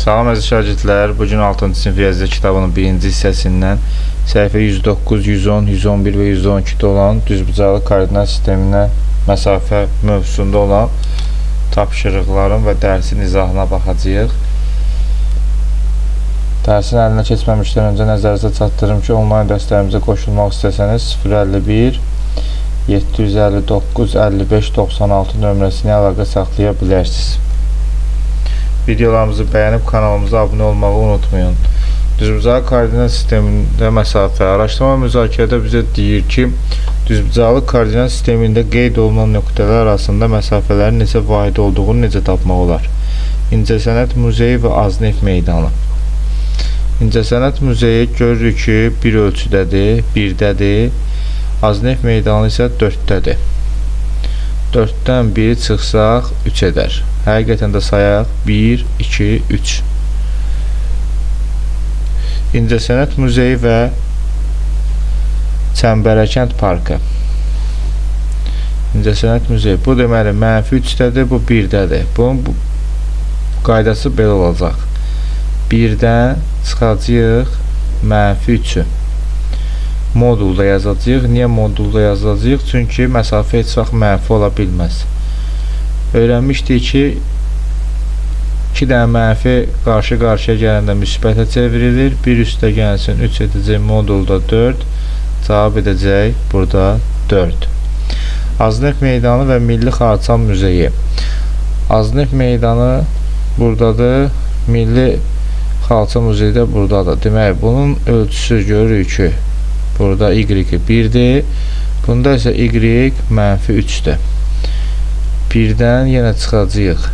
Salam əziz şagirdlər, bugün 6-cı sinif riyaziyyat kitabının 1-ci hissəsindən səhifə 109, 110, 111 və 112-də olan düzbucaqlı koordinat sisteminə məsafə mövzusunda olan tapşırıqların və dərsin izahına baxacağıq. Dərsin əlinə keçməmişdən öncə nəzərinizə çatdırım ki, onlayn dərslərimizə qoşulmaq istəsəniz 051 759 55 96 nömrəsini əlaqə saxlaya bilərsiniz. Videolarımızı bəyənib kanalımıza abunə olmağı unutmayın. Düzbucaqlı koordinat sistemində məsafə araşdırma müzakirədə bizə deyir ki, düzbucaqlı koordinat sistemində qeyd olunan nöqtələr arasında məsafələrin neçə vahid olduğunu necə tapmaq olar? İncəsənət muzeyi və Aznef meydanı. İncəsənət muzeyi görürük ki, bir ölçüdədir, 1-dədir. Aznef meydanı isə 4-dədir. 4-dən 1 çıxsaq 3 edər. Həqiqətən də sayaq 1, 2, 3. İncəsənət muzeyi və Çəmbərəkənd parkı. İncəsənət muzeyi. Bu deməli mənfi 3-dədir, bu 1-dədir. Bunun qaydası belə olacaq. 1-dən çıxacağıq mənfi 3-ü. Modulda yazacağıq. Niyə modulda yazacağıq? Çünki məsafə heç vaxt mənfi ola bilməz. Öyrənmişdik ki, 2 dənə mənfi qarşı-qarşıya gələndə müsbətə çevrilir. 1 üstə gəlsin 3 edəcək modulda 4. Cavab edəcək burada 4. Aznef meydanı və Milli Xarçam muzeyi. Aznef meydanı buradadır. Milli Xalça muzeyi də buradadır. Demək, bunun ölçüsü görürük ki, burada y 1-dir. Bunda isə y mənfi 3-dür. 1-dən yenə çıxacağıq.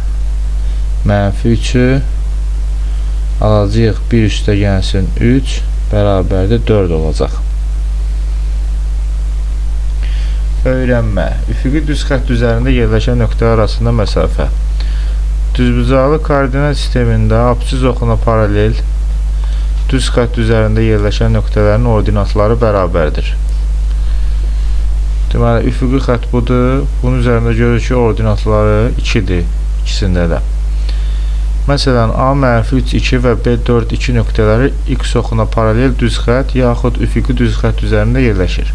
Mənfi 3-ü alacağıq. 1 üstə gəlsin 3 bərabərdə 4 olacaq. Öyrənmə. Üfüqi düz xətt üzərində yerləşən nöqtələr arasında məsafə. Düzbucaqlı koordinat sistemində absiz oxuna paralel düz xətt üzərində yerləşən nöqtələrin ordinatları bərabərdir. Deməli, üfüqi xətt budur. Bunun üzərində görürük ki, ordinatları 2-dir. İkisində də. Məsələn, A-3, 2 və B4, 2 nöqtələri X oxuna paralel düz xətt yaxud üfüqi düz xətt üzərində yerləşir.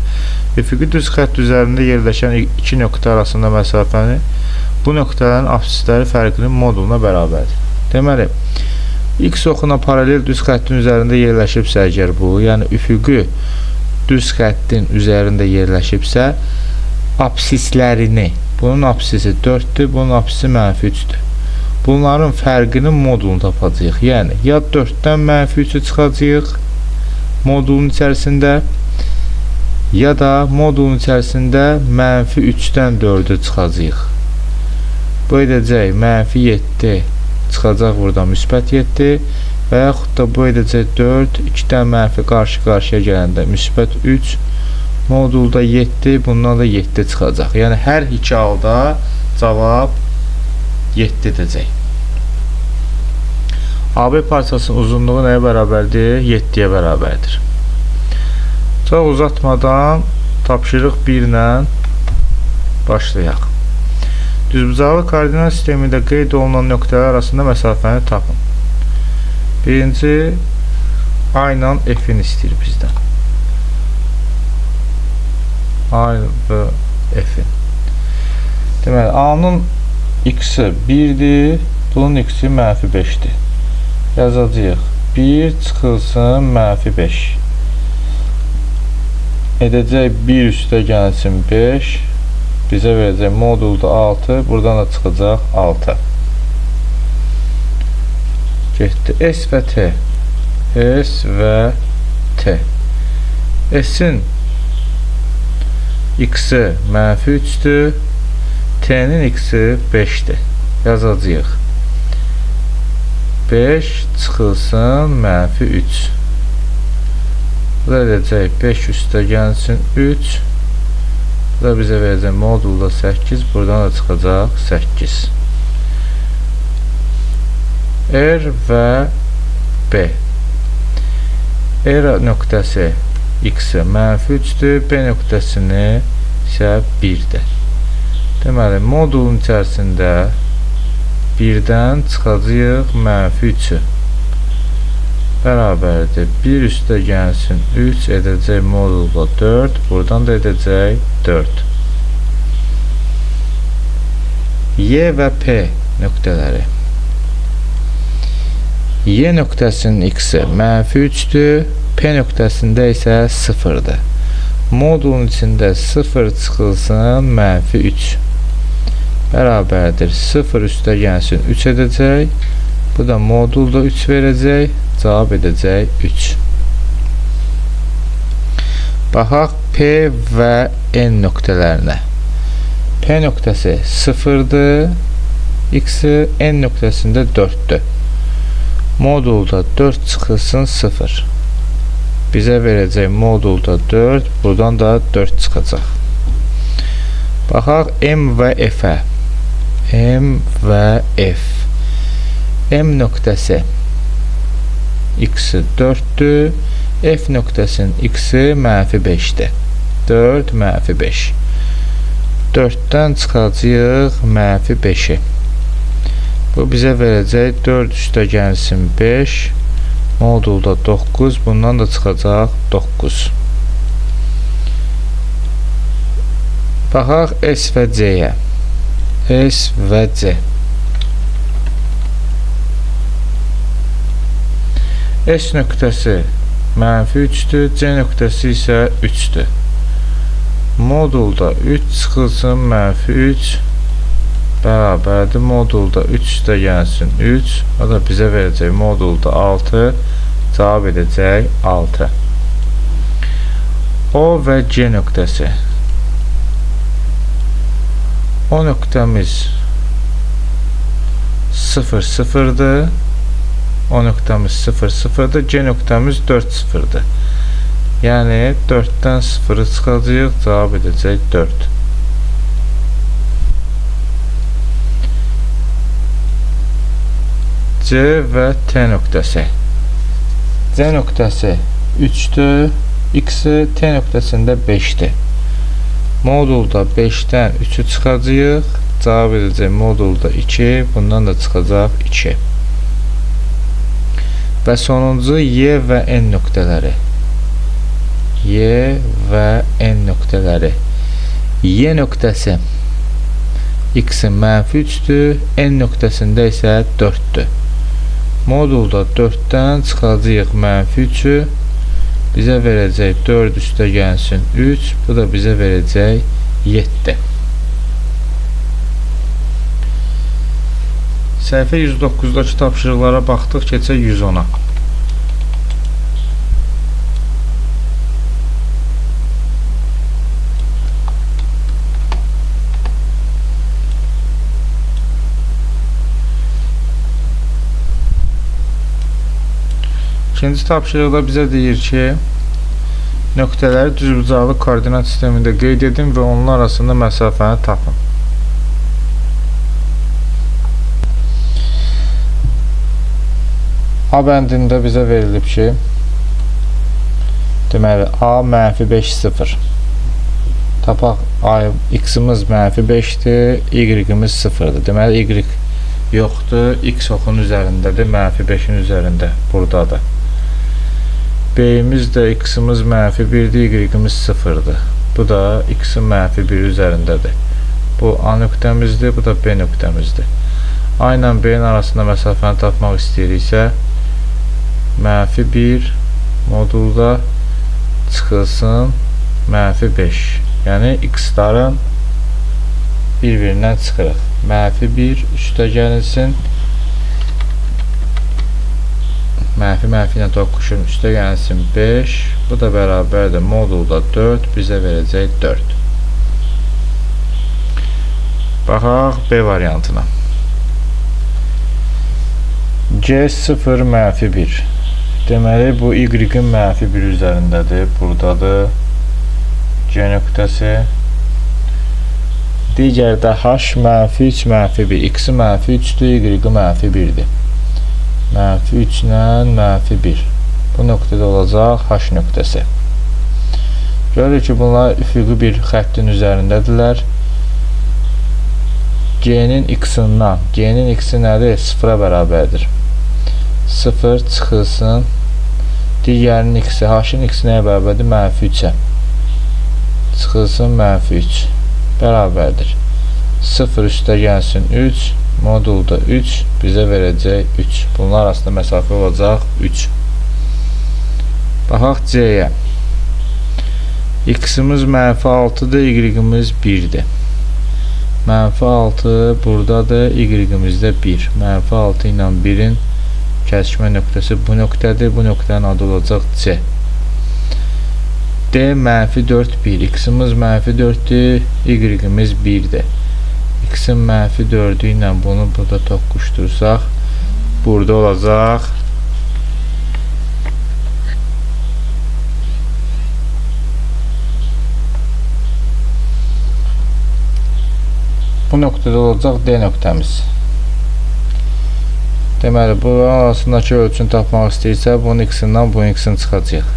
Üfüqi düz xətt üzərində yerləşən 2 nöqtə arasında məsafəni bu nöqtələrin absisləri fərqinin moduluna bərabərdir. Deməli, X oxuna paralel düz xəttin üzərində yerləşibsə əgər bu, yəni üfüqi düz xəttin üzərində yerləşibsə, absislərini, bunun absisi 4-dür, bunun absisi mənfi 3-dür. Bunların fərqinin modulunu tapacağıq. Yəni, ya 4-dən mənfi 3-ü çıxacağıq modulun içərisində, ya da modulun içərisində mənfi 3-dən 4-ü çıxacağıq. Bu edəcək mənfi 7 çıxacaq burada müsbət 7 və yaxud da bu edəcək 4, 2-dən mənfi qarşı-qarşıya gələndə müsbət 3, modulda 7, bundan da 7 çıxacaq. Yəni, hər iki halda cavab 7 edəcək. AB parçasının uzunluğu nəyə bərabərdir? 7-yə bərabərdir. Çox uzatmadan tapşırıq 1 ilə başlayaq. Düzbucaqlı koordinat sistemində qeyd olunan nöqtələr arasında məsafəni tapın. Birinci, A ilə F-in istəyir bizdən. A və F-in. Deməli, A-nın X-i 1-dir, bunun X-i mənfi 5-dir. Yazacağıq. 1 çıxılsın mənfi 5. Edəcək 1 üstə gəlsin 5. Bizə verəcək modulda 6, buradan da çıxacaq 6. Getdi. S və T. S və T. S-in X-i mənfi 3-dür, T-nin X-i 5-dir. Yazacağıq. 5 çıxılsın mənfi 3. Bu da edəcək 5 üstə gəlsin 3. Bu da bizə verəcək modulda 8, buradan da çıxacaq 8. R və B. R nöqtəsi X-i mənfi 3-dür, B nöqtəsini isə 1-dir. Deməli, modulun içərisində 1-dən çıxacağıq mənfi 3-ü. bərabərdir 1 üstə gəlsin 3 edəcək modulda 4, buradan da edəcək 4. Y və P nöqtələri. Y nöqtəsinin x-i -3-dür, P nöqtəsində isə 0-dır. Modulun içində 0 çıxılsın -3 bərabərdir 0 üstə gəlsin 3 edəcək. Bu da modulda 3 verəcək, cavab edəcək 3. Baxaq P və N nöqtələrinə. P nöqtəsi 0-dır, x-i N nöqtəsində 4-dür. Modulda 4 çıxılsın 0. Bizə verəcək modulda 4, buradan da 4 çıxacaq. Baxaq M və F-ə. M və F. M nöqtəsi x-i 4-dür, F nöqtəsinin x-i -5-dir. 4 -5. 4-dən çıxacağıq -5-i. Bu bizə verəcək 4 üstə gəlsin 5, modulda 9, bundan da çıxacaq 9. Baxaq S və C-yə. S və C. S nöqtəsi -3-dür, C nöqtəsi isə 3-dür. Modulda 3 çıxılsın -3 bərabərdir. Modulda 3 üstə gəlsin 3. O da bizə verəcək modulda 6. Cavab edəcək 6. O və C nöqtəsi. O nöqtəmiz 0, 0-dır. O nöqtəmiz 0, 0-dır. C nöqtəmiz 4, 0-dır. Yəni 4-dən 0-ı çıxacaq, cavab edəcək 4. C və T nöqtəsi. C nöqtəsi 3-dür, x-i T nöqtəsində 5-dir. Modulda 5-dən 3-ü çıxacaq, cavab edəcək modulda 2, bundan da çıxacaq 2. Və sonuncu Y və N nöqtələri. Y və N nöqtələri. Y nöqtəsi x-in -3-dür, N nöqtəsində isə 4-dür. Modulda 4-dən çıxacaq -3-ü, bizə verəcək 4 üstə gəlsin 3, bu da bizə verəcək 7. Səhifə 109-dakı tapşırıqlara baxdıq, keçək 110-a. İkinci tapşırıqda bizə deyir ki, nöqtələri düzbucaqlı koordinat sistemində qeyd edin və onun arasında məsafəni tapın. A bəndində bizə verilib ki, deməli, A -5, 0. Tapaq, x-imiz -5-dir, y-imiz 0-dır. Deməli, y yoxdur, x oxunun üzərindədir, -5-in üzərində, buradadır. B-imiz də x-imiz -1-dir, y-imiz 0-dır. Bu da x-in -1 üzərindədir. Bu A nöqtəmizdir, bu da B nöqtəmizdir. A ilə B-nin arasında məsafəni tapmaq istəyiriksə, -1 modulda çıxılsın -5. Yəni, x-ların bir-birindən çıxırıq. -1 üstə gəlinsin, -ilə toqquşun, üstə gəlinsin 5, bu da bərabərdir modulda 4, bizə verəcək 4. Baxaq B variantına. C0 -1. Deməli, bu y-in -1 üzərindədir, buradadır C nöqtəsi. Digərdə h -3, -1. X-i -3-dür, y-i -1-dir. -3 ilə -1. Bu nöqtədə olacaq h nöqtəsi. Görürük ki, bunlar üfüqi bir xəttin üzərindədirlər. G-nin x-indən, G-nin x-i nədir? 0-a bərabərdir. 0 çıxılsın digərinin x-i, h-ın x-i nəyə bərabərdir? -3-ə. Çıxılsın -3 bərabərdir. 0 üstə gəlsin 3, modulda 3 bizə verəcək 3. Bunlar arasında məsafə olacaq 3. Baxaq C-yə. X-imiz -6-dır, y-imiz 1-dir. -6 buradadır, y-imiz də 1. -6 ilə 1-in kəsişmə nöqtəsi bu nöqtədir. Bu nöqtənin adı olacaq C. D -4, 1. X-imiz -4-dür, y-imiz 1-dir. X-in -4-ü ilə bunu burada toqquşdursaq, burada olacaq bu nöqtədə olacaq D nöqtəmiz. Deməli, bunun arasındakı ölçünü tapmaq istəyirsə, bunun x-indən bunun x-in çıxacaq.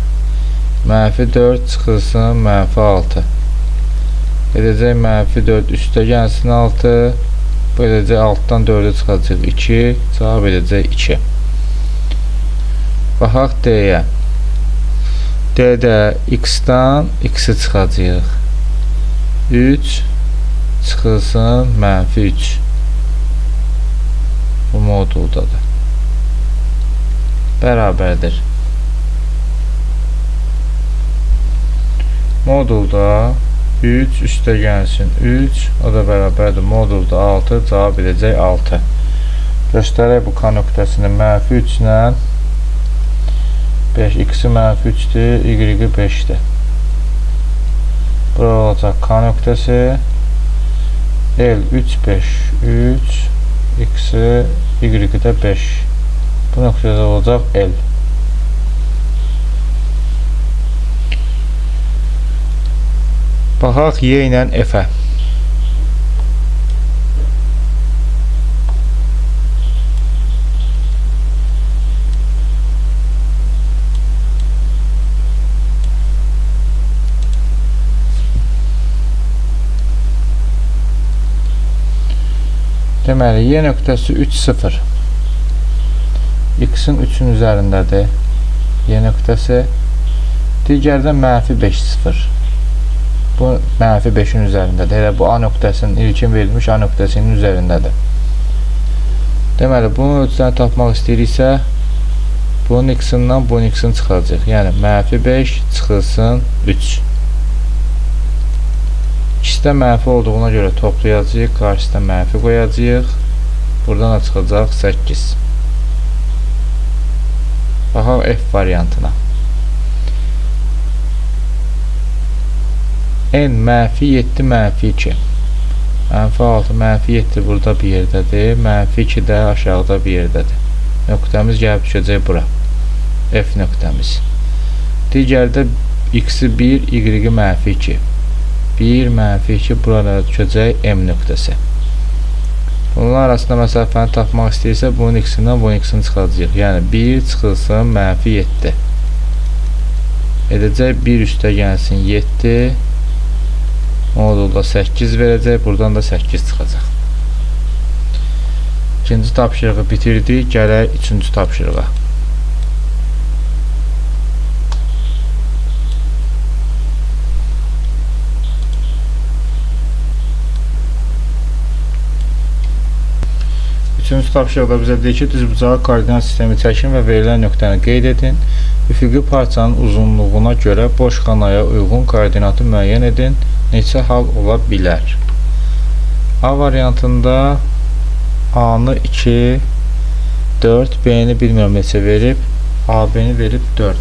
-4 çıxılsın -6. Edəcək -4 üstə gəlsin 6. Bu edəcək 6-dan 4-ə çıxacaq 2. Cavab edəcək 2. Baxaq D-yə. D-də x-dan x-i çıxacaq. 3 çıxılsın -3. Bu moduldadır. Bərabərdir. Modulda 3 üstə gəlsin 3, o da bərabərdir. Modulda 6, cavab edəcək 6. Göstərək bu K nöqtəsini -3 ilə 5, x-i -3-dür, y-i 5-dir. Bura olacaq K nöqtəsi. L 3, 5, 3, x-i, y-i də 5. Bu nöqtədə olacaq L. Baxaq Y ilə F-ə. Deməli, Y nöqtəsi 3, 0. X-in 3-ün üzərindədir. Y nöqtəsi. Digərdən -5, 0. Bu -5-in üzərindədir. Elə bu A nöqtəsinin ilkin verilmiş A nöqtəsinin üzərindədir. Deməli, bunun ölçüsünü tapmaq istəyiriksə, bunun x-indən bunun x-in çıxacaq. Yəni, -5 çıxılsın 3. İkisi də mənfi olduğuna görə toplayacaq, qarşısında mənfi qoyacaq. Buradan da çıxacaq 8. Baxaq F variantına. N -7, -2. -6, -7 burada bir yerdədir. -2 də aşağıda bir yerdədir. Nöqtəmiz gəlib düşəcək bura. F nöqtəmiz. Digərdə x-i 1, y-i -2. 1, -2 burada düşəcək M nöqtəsi. Bunlar arasında məsafəni tapmaq istəyirsə, bunun x-indən bunun x-in çıxacaq. Yəni 1 çıxılsın -7. Edəcək 1 üstə gəlsin 7. Modulda 8 verəcək. Buradan da 8 çıxacaq. İkinci tapşırığı bitirdik. Gələk üçüncü tapşırığa. Üçüncü tapşırıqda bizə deyir ki, düzbucağı koordinat sistemi çəkin və verilən nöqtəni qeyd edin. Üfüqi parçanın uzunluğuna görə boş xanaya uyğun koordinatı müəyyən edin. Neçə hal ola bilər? A variantında A-nı 2, 4, B-ni bilmirəm neçə verib, AB-ni verib 4.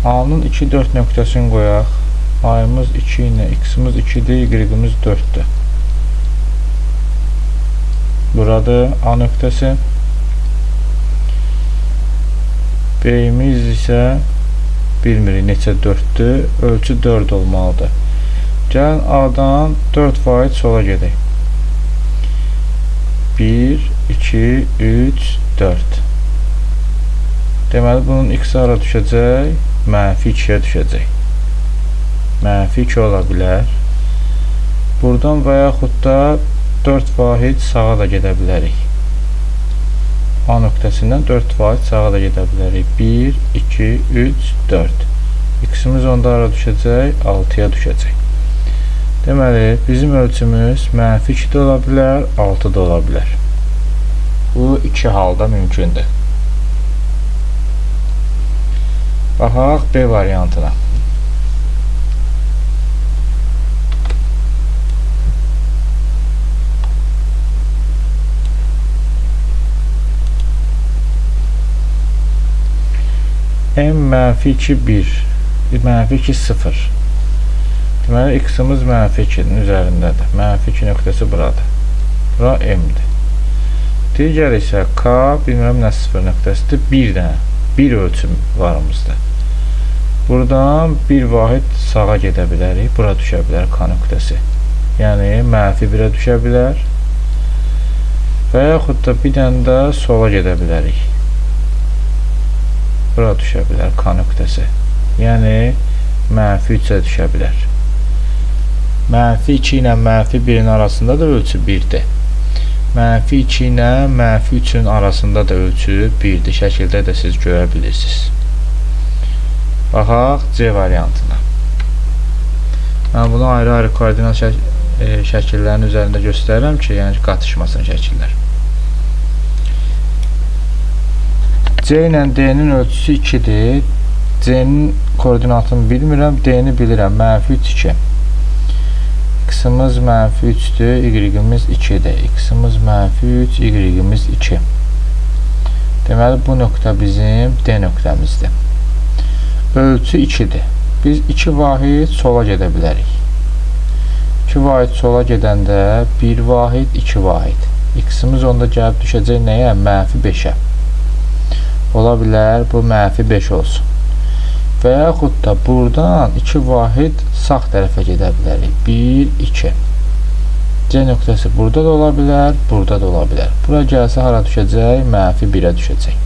A-nın 2, 4 nöqtəsini qoyaq. A-yımız 2 ilə, X-imiz 2-dir, Y-imiz 4-dür. Burada A nöqtəsi. B-imiz isə bilmirik neçə 4-dür, ölçü 4 olmalıdır. Gəlin A-dan 4% sola gedək. 1, 2, 3, 4. Deməli, bunun x-i ara düşəcək, -2-yə düşəcək. -2 ola bilər. Buradan və yaxud da 4 vahid sağa da gedə bilərik. A nöqtəsindən 4% sağa da gedə bilərik. 1, 2, 3, 4. X-imiz onda ara düşəcək, 6-ya düşəcək. Deməli, bizim ölçümüz -2 də ola bilər, 6 da ola bilər. Bu iki halda mümkündür. Baxaq B variantına. M -2 1, -2 0. Deməli, x-imiz -2-nin üzərindədir. -2 nöqtəsi buradır. Bura M-dir. Digər isə K, bilmirəm nə 0 nöqtəsidir, 1 dənə. 1 ölçüm varımızdır. Buradan bir vahid sağa gedə bilərik. Bura düşə bilər K nöqtəsi. Yəni, -1-ə düşə bilər. Və yaxud da bir dənə də sola gedə bilərik. Bura düşə bilər K nöqtəsi. Yəni, -3-ə düşə bilər. -2 ilə -1-in arasında da ölçü 1-dir. -2 ilə -3-ün arasında da ölçü 1-dir. Şəkildə də siz görə bilirsiniz. Baxaq C variantına. Mən bunu ayrı-ayrı koordinat şəkillərinin üzərində göstərirəm ki, yəni qatışmasın şəkillər. C ilə D-nin ölçüsü 2-dir. C-nin koordinatını bilmirəm, D-ni bilirəm. -3, 2. X-imiz -3-dür, Y-imiz 2-dir. X-imiz -3, Y-imiz 2. Deməli, bu nöqtə bizim D nöqtəmizdir. Ölçü 2-dir. Biz 2 vahid sola gedə bilərik. 2 vahid sola gedəndə 1 vahid, 2 vahid. X-imiz onda gəlib düşəcək nəyə? -5-ə. Ola bilər, bu -5 olsun. Və yaxud da buradan 2 vahid sağ tərəfə gedə bilərik. 1, 2. C nöqtəsi burada da ola bilər, burada da ola bilər. Bura gəlsə hara düşəcək? -1-ə düşəcək.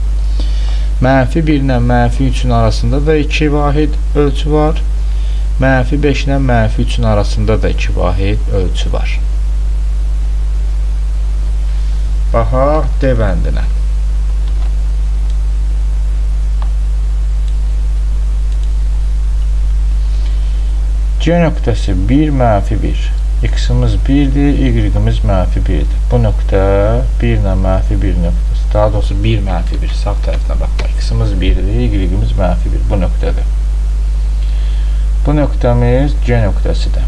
-1 ilə -3-ün arasında da 2 vahid ölçü var. -5 ilə -3-ün arasında da 2 vahid ölçü var. Baxaq D bəndinə. C nöqtəsi 1, -1. X-imiz 1-dir, Y-imiz -1-dir. Bu nöqtə 1 ilə -1 nöqtəsi. Daha doğrusu 1 -1. Sağ tərəfinə baxma. X-imiz 1-dir, Y-imiz -1. Bu nöqtədir. Bu nöqtəmiz C nöqtəsidir.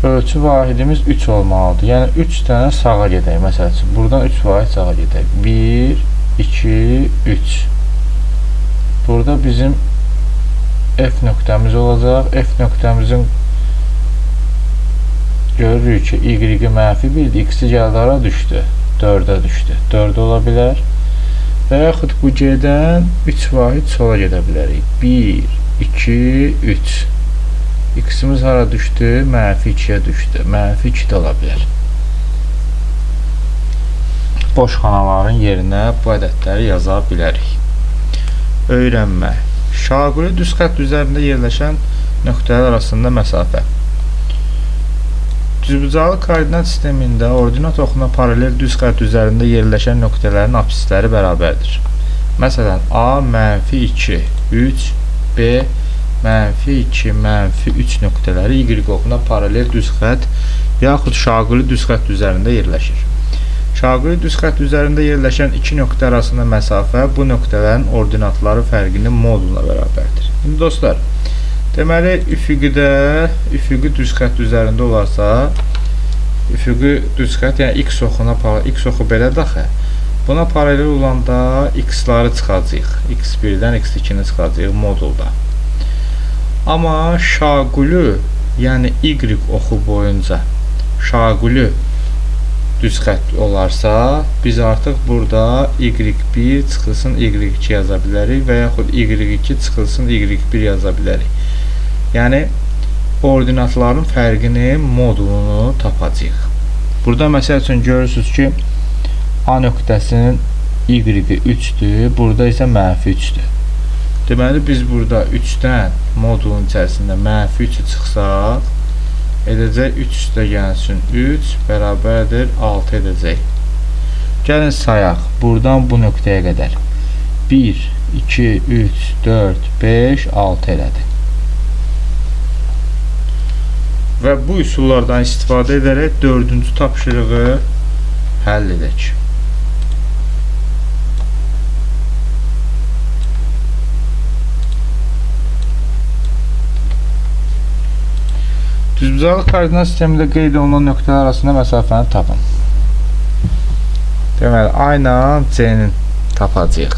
Ölçü vahidimiz 3 olmalıdır. Yəni 3 dənə sağa gedək. Məsəl üçün, buradan 3 vahid sağa gedək. 1, 2, 3. Burada bizim F nöqtəmiz olacaq. F nöqtəmizin görürük ki, Y-i -1-dir. X-i gəldi ara düşdü. 4-ə düşdü. 4 ola bilər. Və yaxud bu G-dən 3 vahid sola gedə bilərik. 1, 2, 3. X-imiz hara düşdü? -2-yə düşdü. -2 də ola bilər. Boş xanaların yerinə bu ədədləri yaza bilərik. Öyrənmə. Şaquli düz xətt üzərində yerləşən nöqtələr arasında məsafə. Düzbucaqlı koordinat sistemində ordinat oxuna paralel düz xətt üzərində yerləşən nöqtələrin apsisləri bərabərdir. Məsələn, A -2, 3, B -2, -3 nöqtələri Y oxuna paralel düz xətt yaxud şaquli düz xətt üzərində yerləşir. Şaquli düz xətt üzərində yerləşən iki nöqtə arasında məsafə bu nöqtələrin ordinatları fərqinin moduluna bərabərdir. Şimdi dostlar, deməli üfüqi düz xətt üzərində olarsa, üfüqi düz xətt, yəni x oxuna paralel, x oxu belədir axı. Buna paralel olanda x-ları çıxacaq. x1-dən x2-ni çıxacaq modulda. Amma şaquli, yəni y oxu boyunca şaquli düz xətt olarsa, biz artıq burada y1 çıxılsın y2 yaza bilərik və yaxud y2 çıxılsın y1 yaza bilərik. Yəni, ordinatların fərqini, modulunu tapacaq. Burada məsəl üçün görürsünüz ki, A nöqtəsinin y-i 3-dür, burada isə -3-dür. Deməli, biz burada 3-dən modulun içərisində -3 çıxsaq, edəcək 3 üstə gəlsin 3 bərabərdir 6 edəcək. Gəlin sayaq. Buradan bu nöqtəyə qədər. 1, 2, 3, 4, 5, 6 elədi. Və bu üsullardan istifadə edərək 4-cü tapşırığı həll edək. Düzbucaqlı koordinat sistemində qeyd olunan nöqtələr arasında məsafəni tapın. Deməli, A ilə C-ni tapacağıq.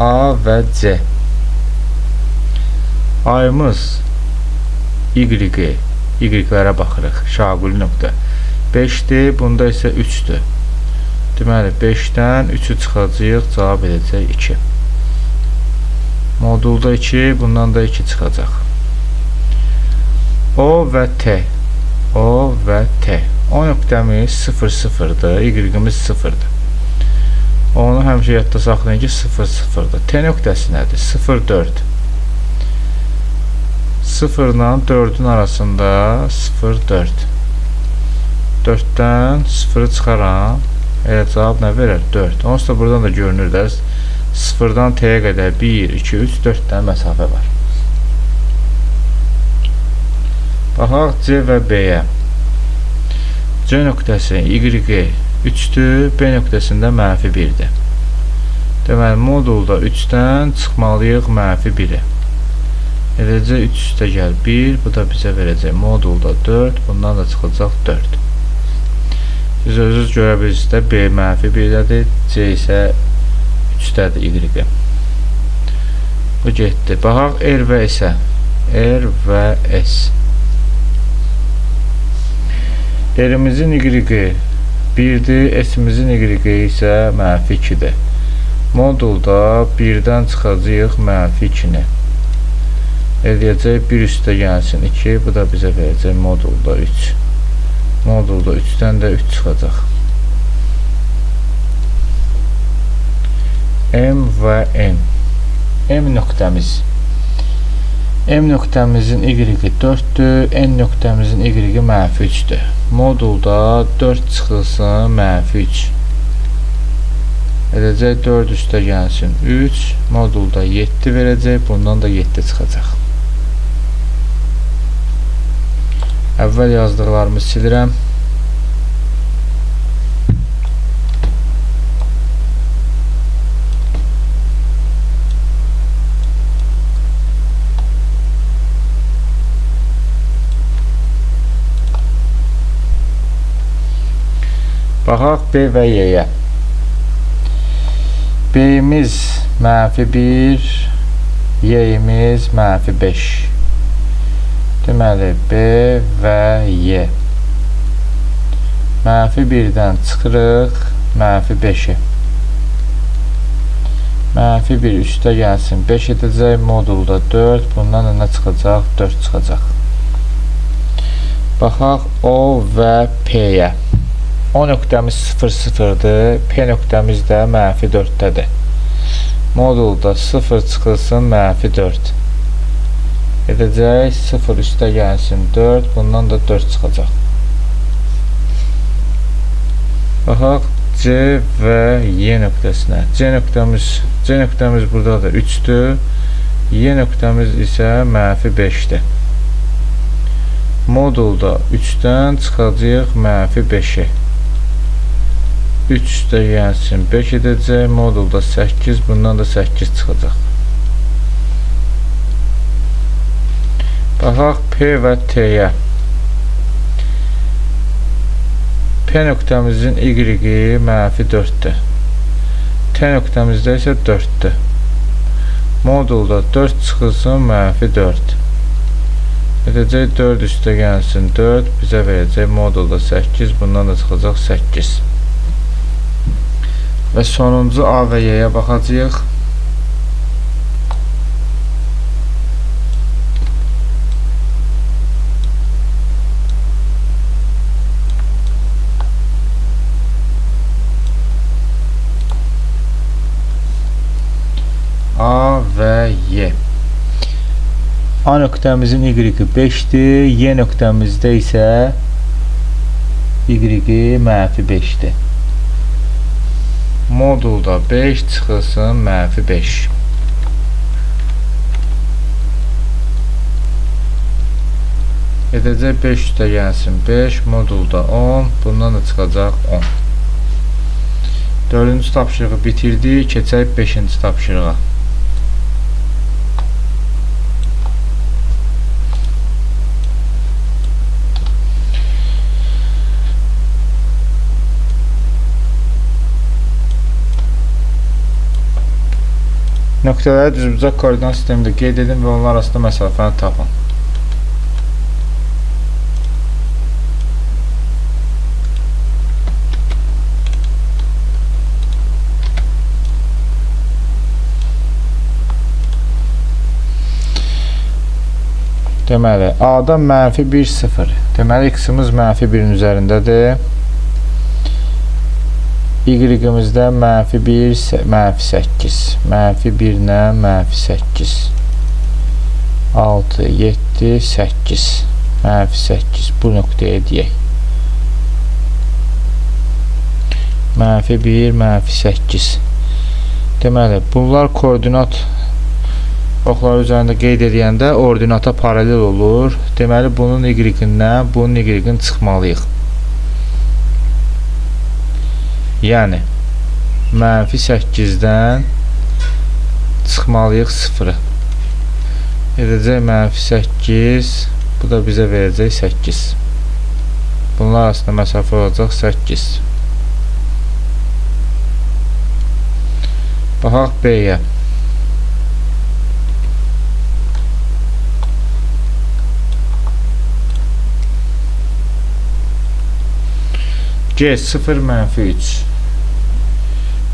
A və C. Ayımız Y-lərə baxırıq. Şaquli nöqtə 5-dir, bunda isə 3-dür. Deməli, 5-dən 3-ü çıxacaq, cavab edəcək 2. Modulda 2, bundan da 2 çıxacaq. O və T. O və T. O nöqtəmiz 0, 0-dır, Y-imiz 0-dır. Onu həmişə yadda saxlayın ki, 0, 0-dır. T nöqtəsi nədir? 0, 4. 0 ilə 4-ün arasında 0, 4. 4-dən 0-ı çıxaram. Elə cavab nə verər? 4. Onsuz da buradan da görünür də 0-dan T-yə qədər 1, 2, 3, 4 dənə məsafə var. Baxaq C və B-yə. C nöqtəsi Y 3-dür, B nöqtəsində -1-dir. Deməli, modulda 3-dən çıxmalıyıq -1-i. Eləcə 3 üstə gəl 1, bu da bizə verəcək modulda 4, bundan da çıxacaq 4. Siz özünüz görə bilirsiniz də B -1-dədir, C isə 3-dədir Y. Bu getdi. Baxaq R və S-ə. R və S. R-imizin Y 1-dir, S-imizin Y isə -2-dir. Modulda 1-dən çıxacaq -2-ni. Eləyəcək 1 üstə gəlsin 2, bu da bizə verəcək modulda 3. Modulda 3-dən də 3 çıxacaq. M və N. M nöqtəmiz. M nöqtəmizin Y 4-dür, N nöqtəmizin Y -3-dür. Modulda 4 çıxılsın -3. Edəcək 4 üstə gəlsin 3, modulda 7 verəcək, bundan da 7 çıxacaq. Əvvəl yazdıqlarımı silirəm. Baxaq B və Y-yə. B-imiz -1, Y-imiz -5. Deməli, B və Y. -1-dən çıxırıq, -5-i. -1 üstə gəlsin 5 edəcək, modulda 4, bundan da nə çıxacaq? 4 çıxacaq. Baxaq O və P-yə. O nöqtəmiz 0, 0-dır, P nöqtəmiz də -4-dədir. Modulda 0 çıxılsın -4. Edəcək 0 üstə gəlsin 4, bundan da 4 çıxacaq. Baxaq C və Y nöqtəsinə. C nöqtəmiz burada da 3-dür, Y nöqtəmiz isə -5-dir. Modulda 3-dən çıxacaq -5-i. 3 üstə gəlsin 5 edəcək, modulda 8, bundan da 8 çıxacaq. Baxaq P və T-yə. P nöqtəmizin Y -4-dür. T nöqtəmizdə isə 4-dür. Modulda 4 çıxılsın -4. Edəcək 4 üstə gəlsin 4, bizə verəcək modulda 8, bundan da çıxacaq 8. Və sonuncu A və Y-yə baxacağıq. A və Y. A nöqtəmizin Y 5-dir, Y nöqtəmizdə isə y-i -5-dir. Modulda 5 çıxılsın -5. Edəcək 5 üstə gəlsin 5, modulda 10, bundan da çıxacaq 10. 4-cü tapşırığı bitirdik, keçək 5-ci tapşırığa. Nöqtələri düzbucaq koordinat sistemində qeyd edin və onlar arasında məsafəni tapın. Deməli, A-dan -1, 0. Deməli, x-imiz -1-in üzərindədir. Y-imizdə -1, -8. -1 ilə -8. 6, 7, 8. -8. Bu nöqtəyə deyək. -1, -8. Deməli, bunlar koordinat oxlar üzərində qeyd edəndə ordinata paralel olur. Deməli, bunun y-indən, bunun y-in çıxmalıyıq. Yəni, -8-dən çıxmalıyıq 0-ı. Edəcək -8, bu da bizə verəcək 8. Bunlar arasında məsafə olacaq 8. Baxaq B-yə. C 0, -3.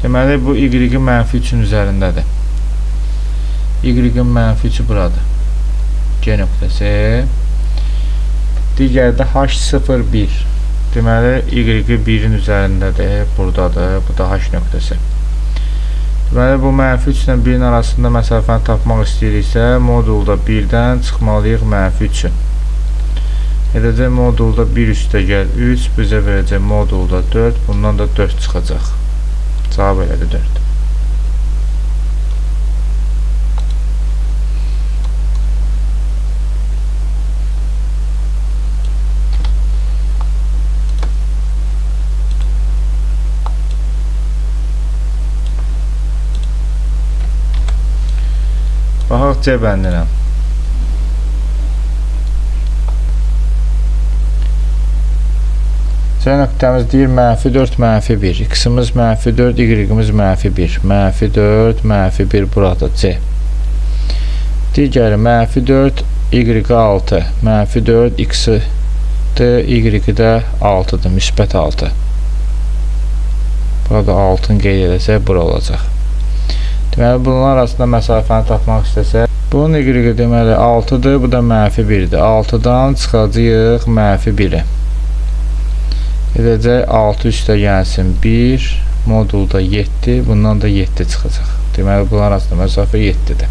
Deməli, bu y-in -3-ün üzərindədir. Y-in -3-ü buradır. C nöqtəsi. Digərdə H0, 1. Deməli, y-i 1-in üzərindədir. Buradadır. Bu da H nöqtəsi. Deməli, bu -3 ilə 1-in arasında məsafəni tapmaq istəyiriksə, modulda 1-dən çıxmalıyıq -3-ü. Edəcək modulda 1 üstə gəl 3, bizə verəcək modulda 4, bundan da 4 çıxacaq. Cavab elədir 4. Baxaq C bəndinə. C nöqtəmiz deyir -4, -1. X-imiz -4, y-imiz -1. -4, -1 burada C. Digəri -4, y 6. -4, x-dir, y də 6-dır, müsbət 6. Burada 6-ını qeyd edəsək, bura olacaq. Deməli, bunlar arasında məsafəni tapmaq istəsək, bunun y deməli 6-dır, bu da -1-dir. 6-dan çıxacaq -1-i. Edəcək 6 üstə gəlsin 1, modulda 7, bundan da 7 çıxacaq. Deməli, bunlar arasında məsafə 7-dir.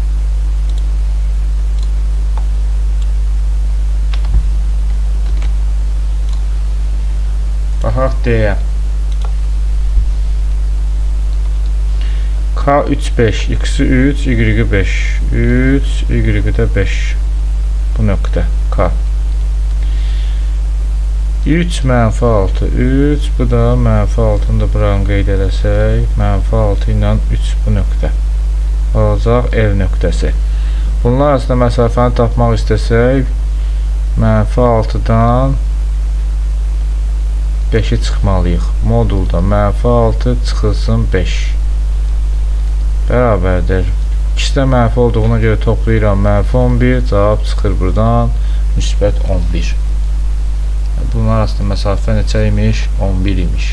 Baxaq D-yə. K 3, 5, x-i 3, y 5. 3, y də 5. Bu nöqtə K. 3 -6, 3, bu da -6-nı da buranı qeyd edəsək, -6 ilə 3 bu nöqtə. Olacaq L nöqtəsi. Bunlar arasında məsafəni tapmaq istəsək, -6-dan 5-i çıxmalıyıq. Modulda -6 çıxılsın 5. Bərabərdir. İkisi də mənfi olduğuna görə toplayıram -11, cavab çıxır buradan müsbət 11. Bunlar arasında məsafə neçə imiş? 11 imiş.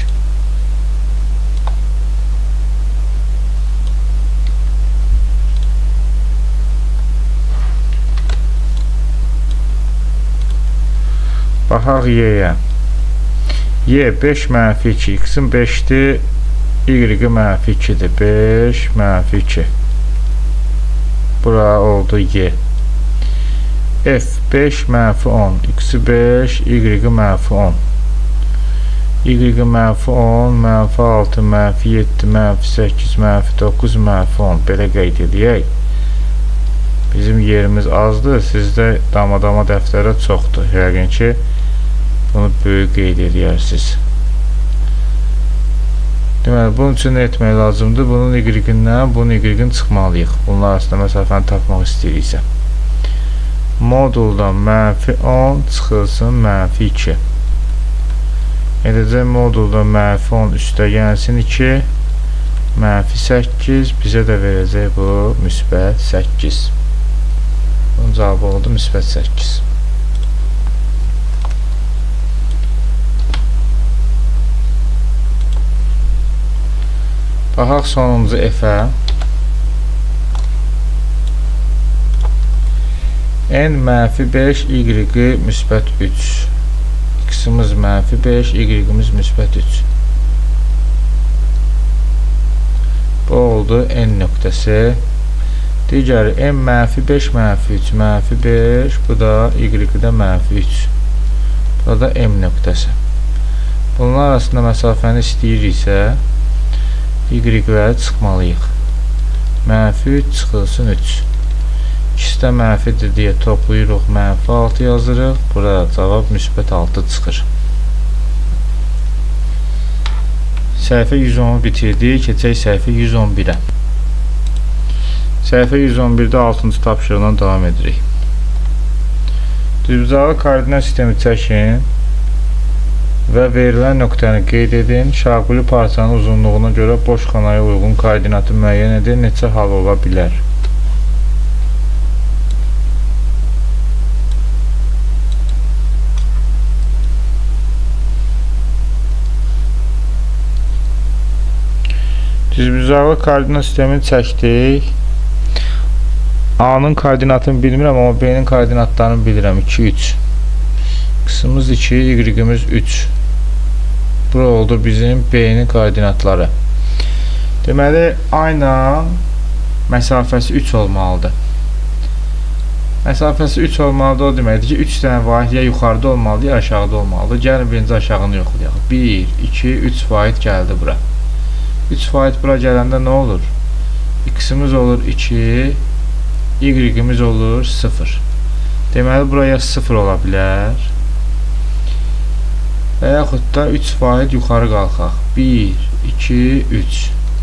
Baxaq Y-yə. Y 5 -2, x-in 5-dir, y -2-dir. 5 -2. Bura oldu Y. F 5 -10, x 5, y -10. Y-i mənfi 10, mənfi 6, mənfi 7, mənfi 8, mənfi 9, mənfi 10. Belə qeyd edək. Bizim yerimiz azdır. Sizdə dama dəftərə çoxdur. Yəqin ki, bunu böyük qeyd edərsiniz. Deməli, bunun üçün nə etmək lazımdır? Bunun y-indən, bunun y-in çıxmalıyıq. Bunlar arasında məsafəni tapmaq istəyiriksə. Moduldan mənfi 10 çıxılsın mənfi 2. Edəcək moduldan mənfi 10 üstə gəlsin 2. Mənfi 8 bizə də verəcək bu müsbət 8. Bunun cavabı oldu müsbət 8. Baxaq sonuncu F-ə. N mənfi 5, y-i müsbət 3. X-imiz mənfi 5, y-imiz müsbət 3. Bu oldu N nöqtəsi. Digəri M mənfi 5, mənfi 3, mənfi 5. Bu da y-də mənfi 3. Bu da M nöqtəsi. Bunlar arasında məsafəni istəyiriksə, y-ləri çıxmalıyıq. Mənfi 3 çıxılsın 3. İkisi də mənfidir deyə toplayırıq, mənfi 6 yazırıq. Burada cavab müsbət 6 çıxır. Səhifə 110-u bitirdik. Keçək səhifə 111-ə. Səhifə 111-də 6-cı tapşırıqdan davam edirik. Düzbucaqlı koordinat sistemi çəkin və verilən nöqtəni qeyd edin. Şaquli parçanın uzunluğuna görə boş xanaya uyğun koordinatı müəyyən edin. Neçə hal ola bilər? Düzbucaqlı koordinat sistemini çəkdik. A-nın koordinatını bilmirəm, amma B-nin koordinatlarını bilirəm. 2, 3. Qısımız 2, y-imiz 3. Bura oldu bizim B-nin koordinatları. Deməli, aynanın məsafəsi 3 olmalıdır. Məsafəsi 3 olmalıdır, o deməkdir ki, 3 dənə vahid ya yuxarıda olmalıdır, ya aşağıda olmalıdır. Gəlin birinci aşağını yoxlayaq. 1, 2, 3 vahid gəldi bura. 3 vahid bura gələndə nə olur? X-imiz olur 2, y-imiz olur 0. Deməli, buraya 0 ola bilər. Və yaxud da 3 vahid yuxarı qalxaq. 1, 2, 3.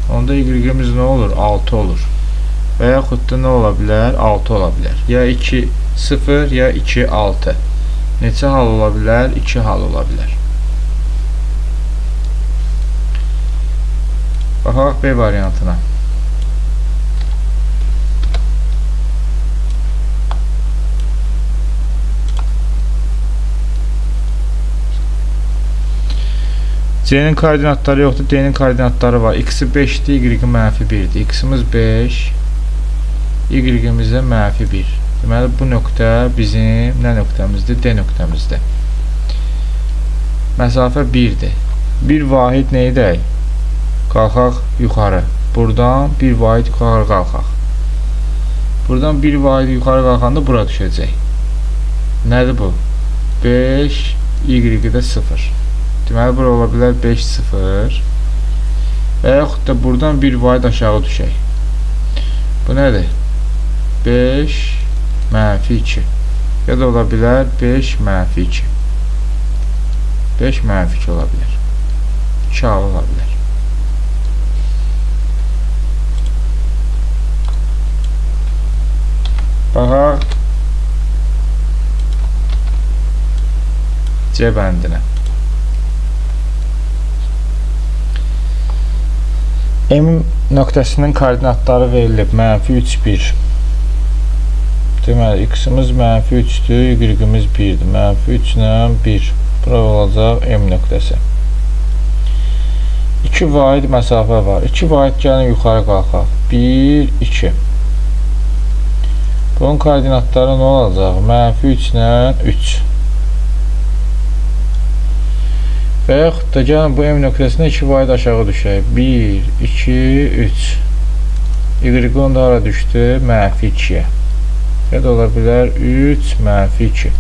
Onda y-imiz nə olur? 6 olur. Və yaxud da nə ola bilər? 6 ola bilər. Ya 2, 0, ya 2, 6. Neçə hal ola bilər? 2 hal ola bilər. Baxaq B variantına. C-nin koordinatları yoxdur, D-nin koordinatları var. X-i 5-dir, y-i mənfi 1-dir. X-imiz 5, y-imiz də mənfi 1. Deməli, bu nöqtə bizim nə nöqtəmizdir? D nöqtəmizdir. Məsafə 1-dir. Bir vahid nə edək? Qalxaq yuxarı. Buradan bir vahid yuxarı qalxaq. Buradan bir vahid yuxarı qalxanda bura düşəcək. Nədir bu? 5, y-də 0. Deməli, bura ola bilər 5, 0. Və yaxud da buradan bir vahid aşağı düşək. Bu nədir? 5, mənfi 2. Ya da ola bilər 5, mənfi 2. 5, mənfi 2 ola bilər. 2 hal ola bilər. Baxaq C bəndinə. M nöqtəsinin koordinatları verilib. Mənfi 3, 1. Deməli, x-imiz mənfi 3-dür, y-imiz 1-dir. Mənfi 3 ilə 1. Bura olacaq M nöqtəsi. 2 vahid məsafə var. 2 vahid gəlin yuxarı qalxaq. 1, 2. Bunun koordinatları nə olacaq? Mənfi 3 ilə 3. Və yaxud da gəlin bu M nöqtəsində 2 vahid aşağı düşək. 1, 2, 3. Y-on da hara düşdü? Mənfi 2-yə. Ya da ola bilər 3, mənfi 2.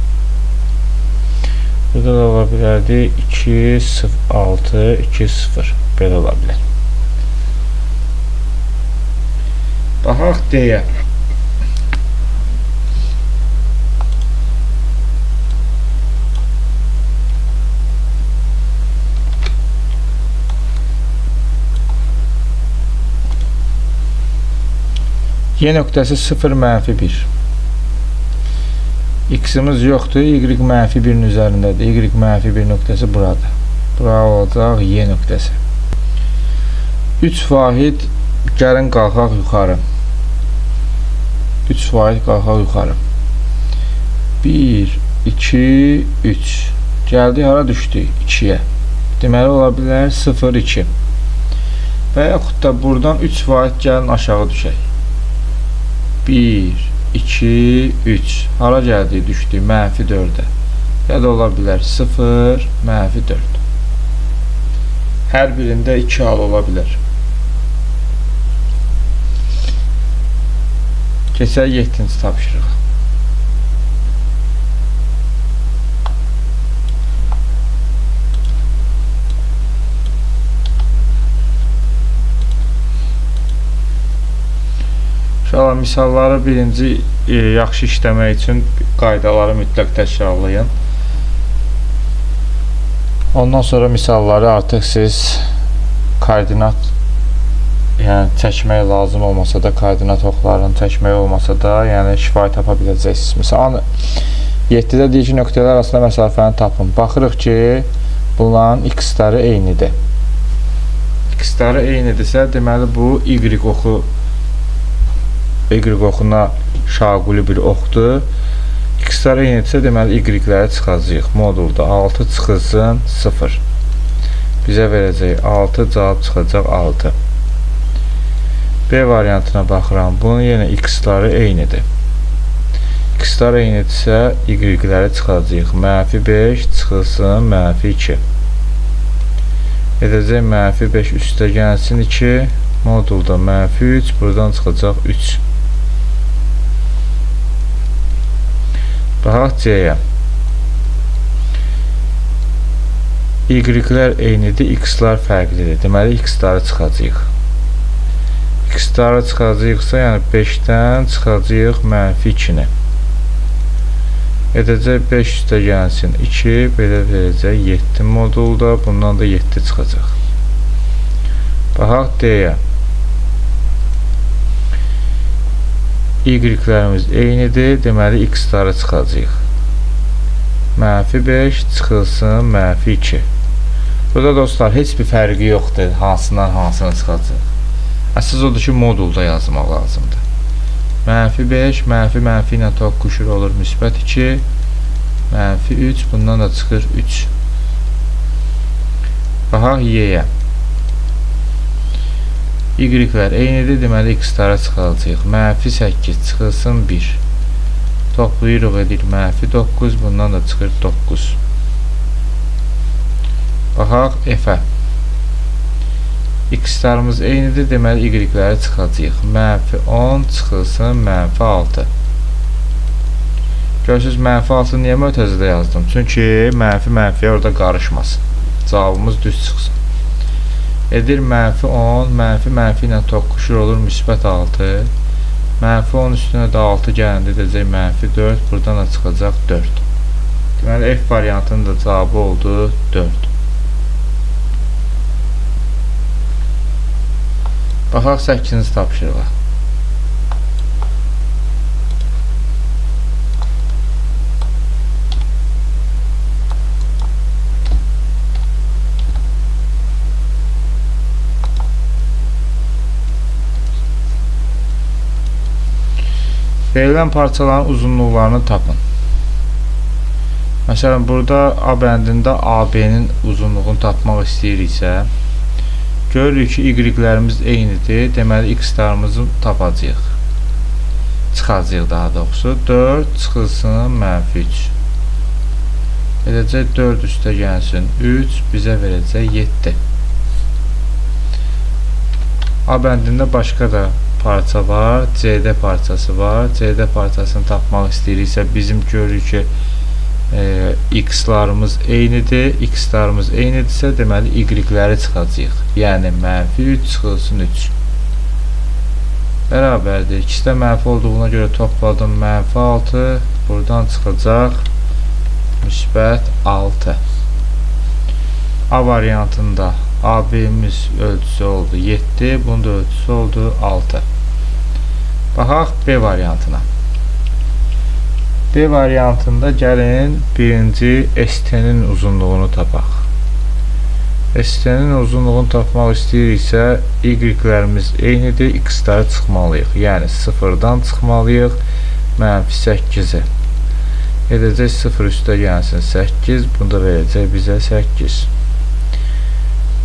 Burada da ola bilərdi 2, 0, 6, 2, 0. Belə ola bilər. Baxaq D-yə. Y nöqtəsi 0, -1. X-imiz yoxdur. Y -1-in üzərindədir. Y -1 nöqtəsi burada. Bura olacaq Y nöqtəsi. 3 vahid gəlin qalxaq yuxarı. 3 vahid qalxaq yuxarı. 1, 2, 3. Gəldi, hara düşdü? 2-yə. Deməli, ola bilər 0, 2. Və yaxud da buradan 3 vahid gəlin aşağı düşək. 1, 2, 3. Hara gəldi? Düşdü. -4-ə. Ya da ola bilər 0, -4. Hər birində 2 hal ola bilər. Keçək 7-ci tapşırıq. İnşallah misalları birinci yaxşı işləmək üçün qaydaları mütləq təkrarlayın. Ondan sonra misalları artıq siz koordinat çəkmək lazım olmasa da, koordinat oxlarını çəkmək olmasa da, yəni şifahi tapa biləcəksiniz. Məsələn, 7-də deyir ki, nöqtələr arasında məsafəni tapın. Baxırıq ki, bunların x-ləri eynidir. X-ləri eynidirsə, deməli bu y oxu oxuna şaquli bir oxdur. X-lər eynidirsə, deməli y-ləri çıxacaq. Modulda 6 çıxılsın 0. Bizə verəcək 6, cavab çıxacaq 6. B variantına baxıram. Bunun yenə x-ləri eynidir. X-lər eynidirsə, y-ləri çıxacaq. -5 çıxılsın -2. Edəcək -5 üstə gəlsin 2. Modulda -3, buradan çıxacaq 3. Baxaq C-yə. Y-lər eynidir, x-lar fərqlidir. Deməli, x-ları çıxacaq. X-ları çıxacaqsa, yəni 5-dən çıxacaq -2-ni. Edəcək 5 üstə gəlsin 2, belə verəcək 7 modulda, bundan da 7 çıxacaq. Baxaq D-yə. Y-lərimiz eynidir, deməli x-ları çıxacaq. -5 çıxılsın -2. Burada dostlar heç bir fərqi yoxdur, hansından hansına çıxacaq. Əsas odur ki, modulda yazmaq lazımdır. -5, -, ilə toqquşur olur -2, -3, bundan da çıxır 3. Baxaq Y-yə. Y-lər eynidir, deməli x-lara çıxılacaq. -8 çıxılsın 1. Toplayırıq edir -9, bundan da çıxır 9. Baxaq F-ə. X-larımız eynidir, deməli y-ləri çıxacaq. -10 çıxılsın -6. Görürsünüz, -6 niyə mötəzədə yazdım? Çünki --, orada qarışmasın. Cavabımız düz çıxsın. Edir -10, -, ilə toqquşur olur -6. -10 üstünə də 6 gəlində edəcək -4, buradan da çıxacaq 4. Deməli, F variantının da cavabı oldu 4. Baxaq 8-ci tapşırığa. Verilən parçaların uzunluqlarını tapın. Məsələn, burada A bəndində AB-nin uzunluğunu tapmaq istəyiriksə, görürük ki, y-lərimiz eynidir, deməli x-larımızı tapacaq. Çıxacaq daha doğrusu. 4 çıxılsın -3. Edəcək 4 üstə gəlsin 3, bizə verəcək 7. A bəndində başqa da parça var, CD parçası var. CD parçasını tapmaq istəyiriksə, bizim görürük ki, x-larımız eynidir. X-larımız eynidirsə, deməli y-ləri çıxacaq. Yəni mənfi 3 çıxılsın 3. Bərabərdir. İkisi də mənfi olduğuna görə topladım. Mənfi 6. Buradan çıxacaq müsbət 6. A variantında AB-miz ölçüsü oldu 7. Bunun da ölçüsü oldu 6. Baxaq B variantına. B variantında gəlin birinci ST-nin uzunluğunu tapaq. ST-nin uzunluğunu tapmaq istəyiriksə, y-lərimiz eynidir, x-ləri çıxmalıyıq. Yəni 0-dan çıxmalıyıq, mənfi 8-i. Edəcək 0 üstə gəlsin 8, bunu da verəcək bizə 8.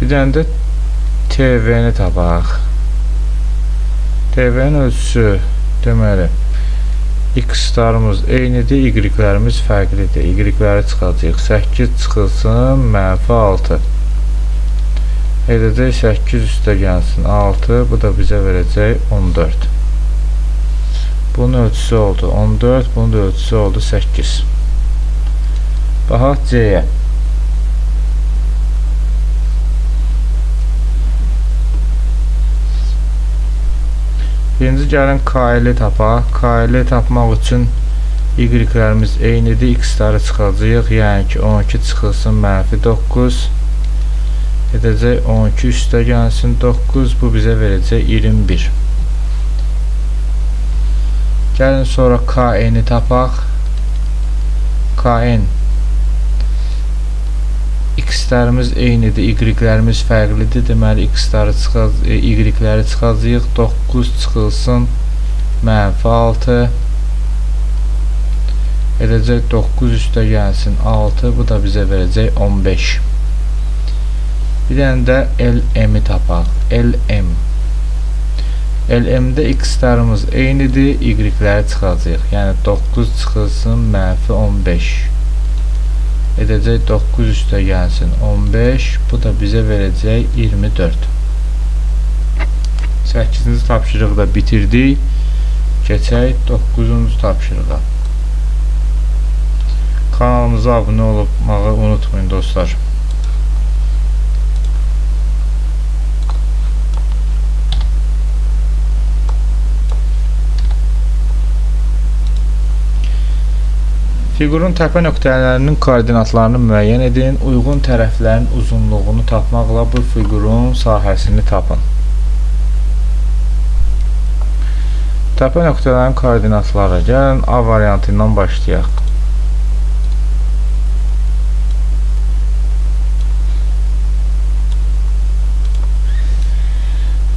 Bir dənə də TV-ni tapaq. TV-nin ölçüsü deməli x-larımız eynidir, y-lərimiz fərqlidir. Y-ləri çıxacaq. 8 çıxılsın, mənfi 6. Edəcək 8 üstə gəlsin 6. Bu da bizə verəcək 14. Bunun ölçüsü oldu 14. Bunun da ölçüsü oldu 8. Baxaq C-yə. Birinci gəlin KL-i tapaq. KL-i tapmaq üçün y-lərimiz eynidir, x-ləri çıxacaq. Yəni ki 12 çıxılsın mənfi 9. Edəcək 12 üstə gəlsin 9. Bu bizə verəcək 21. Gəlin sonra KN-i tapaq. KN x-lərimiz eynidir, y-lərimiz fərqlidir. Deməli y-ləri çıxacaq. 9 çıxılsın mənfi 6. Edəcək 9 üstə gəlsin 6. Bu da bizə verəcək 15. Bir dənə də LM-i tapaq. LM. LM-də x-lərimiz eynidir, y-ləri çıxacaq. Yəni 9 çıxılsın mənfi 15. Edəcək 9 üstə gəlsin 15. Bu da bizə verəcək 24. 8-ci tapşırığı da bitirdik. Keçək 9-cu tapşırığa. Kanalımıza abunə olmağı unutmayın dostlar. Fiqurun təpə nöqtələrinin koordinatlarını müəyyən edin. Uyğun tərəflərin uzunluğunu tapmaqla bu fiqurun sahəsini tapın. Təpə nöqtələrin koordinatları. Gəlin A variantı ilə başlayaq.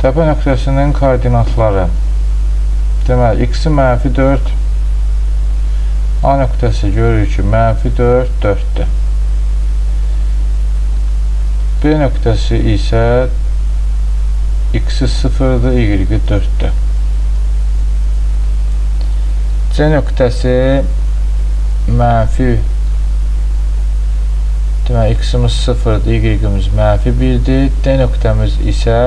Təpə nöqtəsinin koordinatları. Deməli, x-i mənfi 4. A nöqtəsi görürük ki, mənfi 4, 4-dür. B nöqtəsi isə x-i 0-dır, y-i 4-dür. C nöqtəsi mənfi, demək, x-imiz 0-dır, y-imiz mənfi 1-dir. D nöqtəmiz isə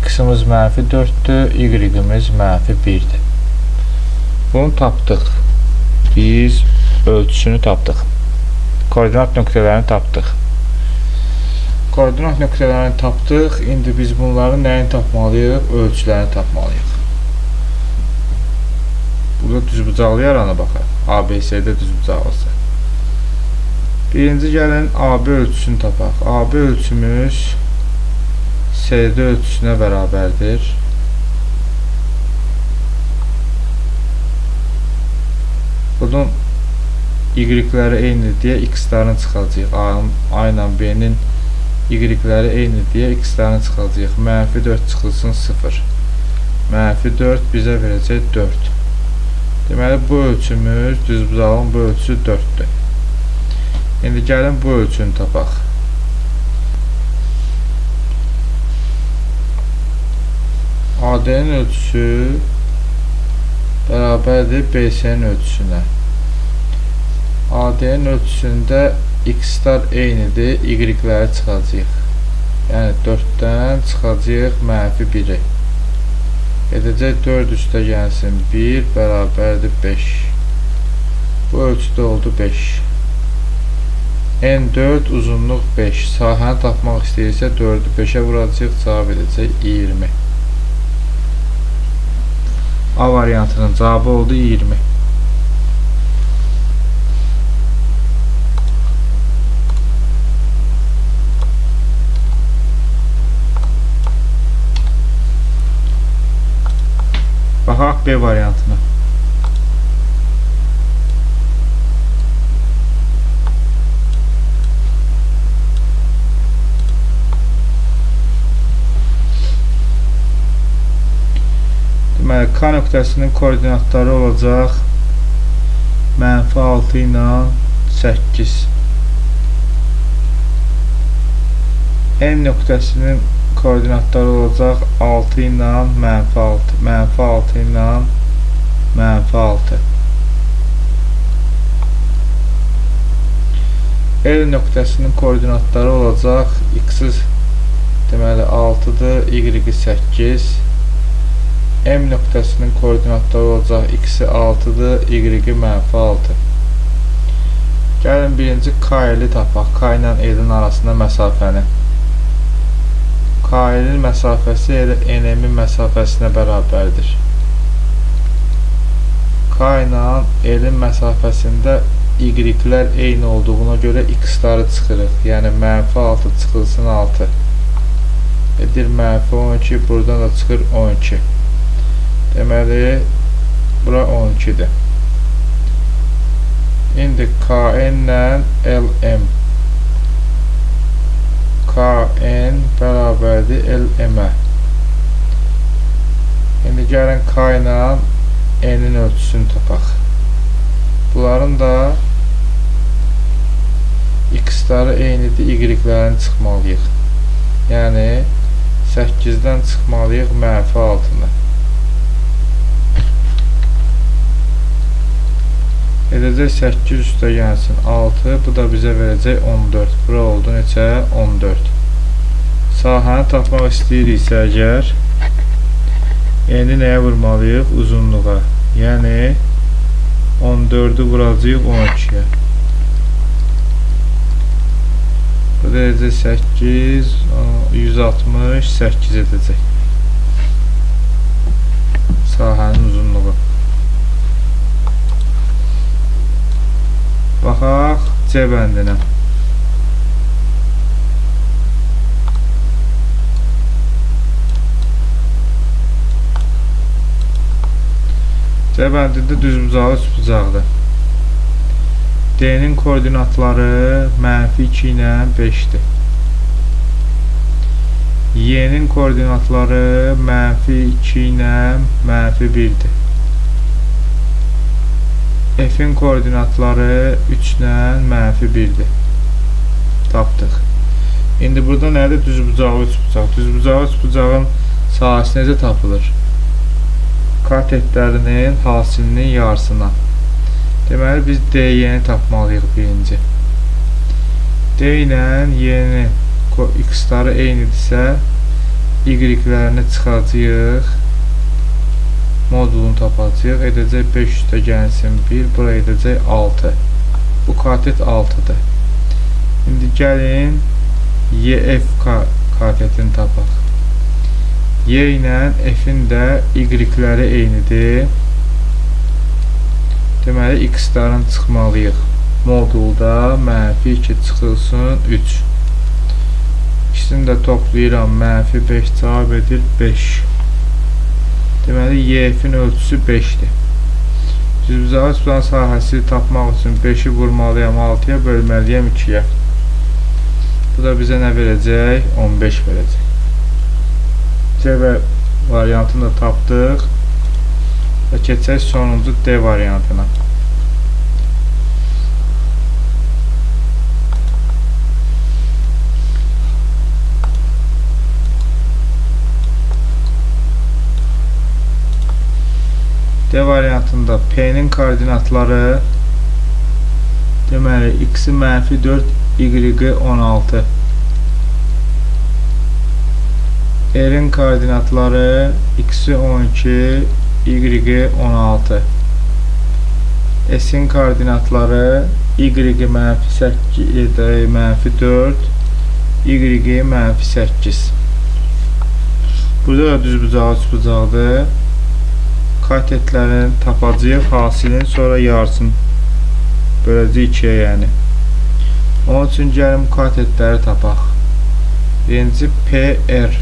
x-imiz mənfi 4-dür, y-imiz mənfi 1-dir. Bunu tapdıq. Biz ölçüsünü tapdıq. Koordinat nöqtələrini tapdıq. Koordinat nöqtələrini tapdıq. İndi biz bunların nəyini tapmalıyıq? Ölçülərini tapmalıyıq. Burada düzbucaqlı yarana baxaq. ABC-də düzbucaqlısı. Birinci gəlin AB ölçüsünü tapaq. AB ölçümüz CD ölçüsünə bərabərdir. Bunun y-ləri eynidir deyə x-lərini çıxacaq. A ilə B-nin y-ləri eynidir deyə x-lərini çıxacaq. Mənfi 4 çıxılsın 0. Mənfi 4 bizə verəcək 4. Deməli, bu ölçümüz, düzbucağın bu ölçüsü 4-dür. İndi gəlin bu ölçünü tapaq. AD-nin ölçüsü bərabərdir BC-nin ölçüsünə. AD-nin ölçüsündə x-lər eynidir, y-ləri çıxacaq. Yəni 4-dən çıxacaq mənfi 1-i. Edəcək 4 üstə gəlsin 1 bərabərdir 5. Bu ölçüdə oldu 5. N4 uzunluq 5. Sahəni tapmaq istəyirsə 4'ü 5'ə vuracaq, cavab edəcək 20. A variantının cavabı oldu 20. Baxaq B variantına. Deməli, K nöqtəsinin koordinatları olacaq -6 ilə 8. N nöqtəsinin koordinatları olacaq 6 ilə -6, -6 ilə -6. L nöqtəsinin koordinatları olacaq x-i deməli 6'dır, y-i 8. M nöqtəsinin koordinatları olacaq x-i 6'dır, y-i -6. Gəlin birinci K-li tapaq. K ilə L-in arasında məsafəni. K-nin məsafəsi elə N-in məsafəsinə bərabərdir. K ilə L-in məsafəsində y-lər eyni olduğuna görə x-ları çıxırıq. Yəni -6 çıxılsın 6. Edir -12, buradan da çıxır 12. Deməli, bura 12'dir. İndi KN ilə LM. KN bərabərdir LM-ə. İndi gəlin K ilə N'in ölçüsünü tapaq. Bunların da x-ları eynidir, y-lərini çıxmalıyıq. Yəni 8'dən çıxmalıyıq -6'nı. Edəcək 8 üstə gəlsin 6. Bu da bizə verəcək 14. Bura oldu neçə? 14. Sahəni tapmaq istəyiriksə əgər N-i nəyə vurmalıyıq? Uzunluğa. Yəni 14'ü vuracaq 12'yə. Bu da edəcək 8, 168 edəcək. Sahənin uzunluğu. Baxaq C bəndinə. C bəndində düzbucağı üçbucaqdır. D-nin koordinatları -2 ilə 5'dir. Y-nin koordinatları -2 ilə -1'dir. F'in koordinatları 3 ilə -1'dir. Tapdıq. İndi burada nədir? Düzbucağı üçbucaq. Düzbucağı üçbucağın sahəsi necə tapılır? Katetlərinin hasilinin yarısına. Deməli, biz D-ni tapmalıyıq birinci. D ilə Y-nin x-ları eynidirsə, y-lərini çıxacaq. Modulunu tapacaq. Edəcək 5 üstə gəlsin 1. Bura edəcək 6. Bu katet 6'dır. İndi gəlin YF katetini tapaq. Y ilə F'in də y-ləri eynidir. Deməli, x-ların çıxmalıyıq. Modulda -2 çıxılsın 3. İkisini də toplayıram. -5 cavab edir 5. Deməli, YF-in ölçüsü 5'dir. Düzbucağı üçbucağın sahəsi tapmaq üçün 5'i vurmalıyam 6'ya, bölməliyəm 2'yə. Bu da bizə nə verəcək? 15 verəcək. C variantını da tapdıq. Və keçək sonuncu D variantına. D variantında P'nin koordinatları deməli x-i -4, y-i 16. R'in koordinatları x-i 12, y-i 16. S-in koordinatları y-i -4, y-i -8. Burada da düzbucağı, üçbucaqdır. Katetlərin tapacağıq, hasilin, sonra yarısını böləcək 2-yə, yəni. Onun üçün gəlin katetləri tapaq. Birinci PR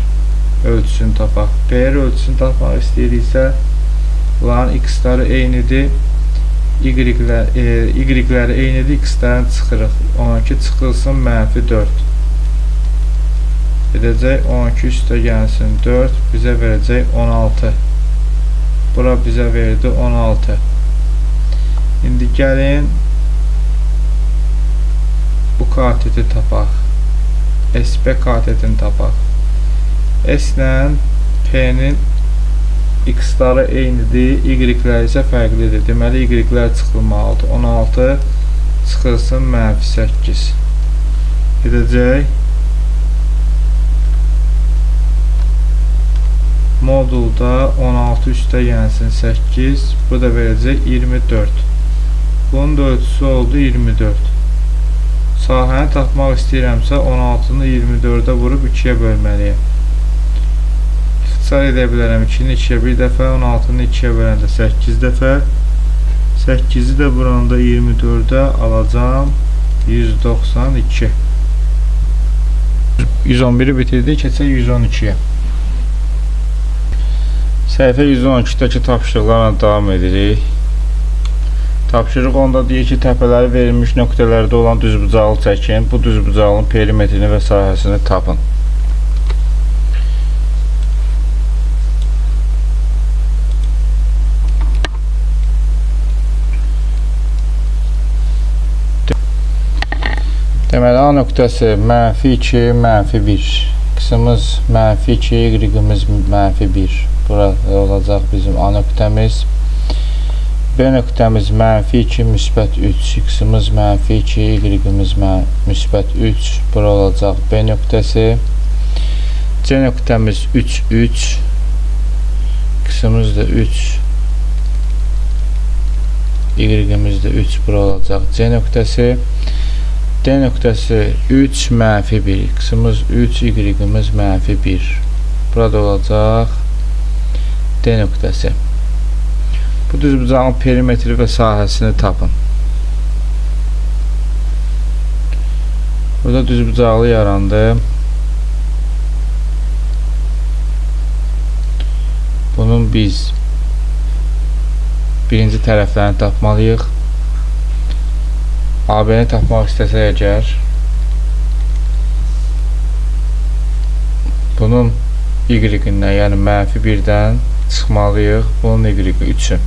ölçüsünü tapaq. PR ölçüsünü tapmaq istəyiriksə, bunların x-ləri eynidir, y-ləri eynidir, x-lərini çıxırıq. 12 çıxılsın -4. Edəcək 12 üstə gəlsin 4, bizə verəcək 16. Bura bizə verdi 16. İndi gəlin bu kateti tapaq. SP katetini tapaq. S ilə P-nin x-ları eynidir, y-lər isə fərqlidir. Deməli, y-lər çıxılmalıdır. 16 çıxılsın -8. Edəcək modulda 16 üstə gəlsin 8, bu da verəcək 24. Bunun da ölçüsü oldu 24. Sahəni tapmaq istəyirəmsə 16-nı 24-ə vurub 2-yə bölməliyəm. İxtisar edə bilərəm 2-ni 2-yə bir dəfə, 16-nı 2-yə böləndə 8 dəfə. 8-i də buranda 24-ə alacam 192. 111-i bitirdik, keçək 112-yə. Səhifə 112-dəki tapşırıqlarla davam edirik. Tapşırıq onda deyir ki, təpələri verilmiş nöqtələrdə olan düzbucaqlı çəkin. Bu düzbucaqlının perimetrini və sahəsini tapın. Deməli, A nöqtəsi -2, -1. X'imiz -2, y-imiz -1. Burada olacaq bizim A nöqtəmiz. B nöqtəmiz -2, -3. X-imiz -2, y-imiz -3. Bura olacaq B nöqtəsi. C nöqtəmiz 3, 3. X-imiz də 3. Y-imiz də 3. Bura olacaq C nöqtəsi. D nöqtəsi 3, -1. X-imiz 3, y-imiz -1. Burada olacaq D nöqtəsi. Bu düzbucağın perimetri və sahəsini tapın. Burada düzbucaqlı yarandı. Bunun biz birinci tərəflərini tapmalıyıq. AB-ni tapmaq istəsək əgər, bunun y-indən, yəni -1-dən çıxmalıyıq. Bunun y-i 3-ü.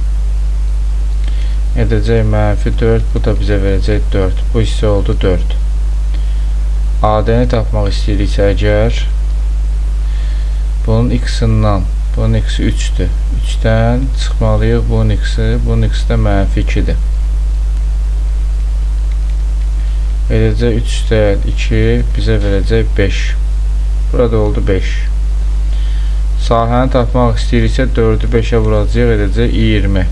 Edəcək -4, bu da bizə verəcək 4. Bu hissə oldu 4. AD-ni tapmaq istəyiriksə əgər, bunun x-ından, bunun x-i 3-dür. 3-dən çıxmalıyıq bunun x-i də -2-dir. Edəcək 3 üstə 2, bizə verəcək 5. Burada oldu 5. Sahəni tapmaq istəyiriksə 4-ü 5-ə vuracaq, edəcək 20.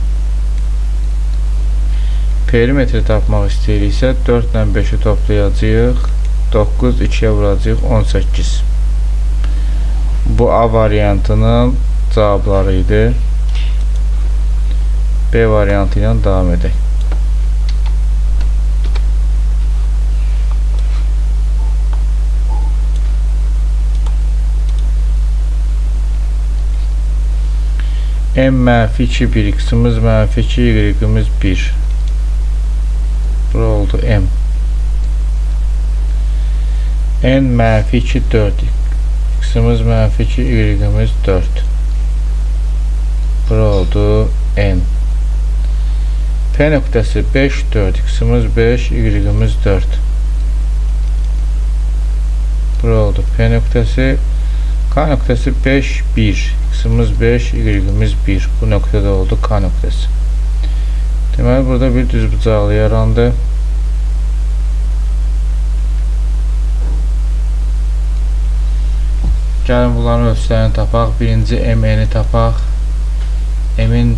Perimetri tapmaq istəyiriksə 4 ilə 5-i toplayacaq, 9, 2-yə vuracaq, 18. Bu A variantının cavabları idi. B variantı ilə davam edək. M -2, 1, x-imiz -2, y-imiz 1. Bura oldu M. N -2, 4, x-imiz -2, y-imiz 4. Bura oldu N. P nöqtəsi 5, 4, x-imiz 5, y-imiz 4. Bura oldu P nöqtəsi. K nöqtəsi 5, 1, x-imiz 5, y-imiz 1. Bu nöqtədə oldu K nöqtəsi. Deməli, burada bir düzbucaqlı yarandı. Gəlin bunların ölçülərini tapaq. Birinci MN-i tapaq. M-in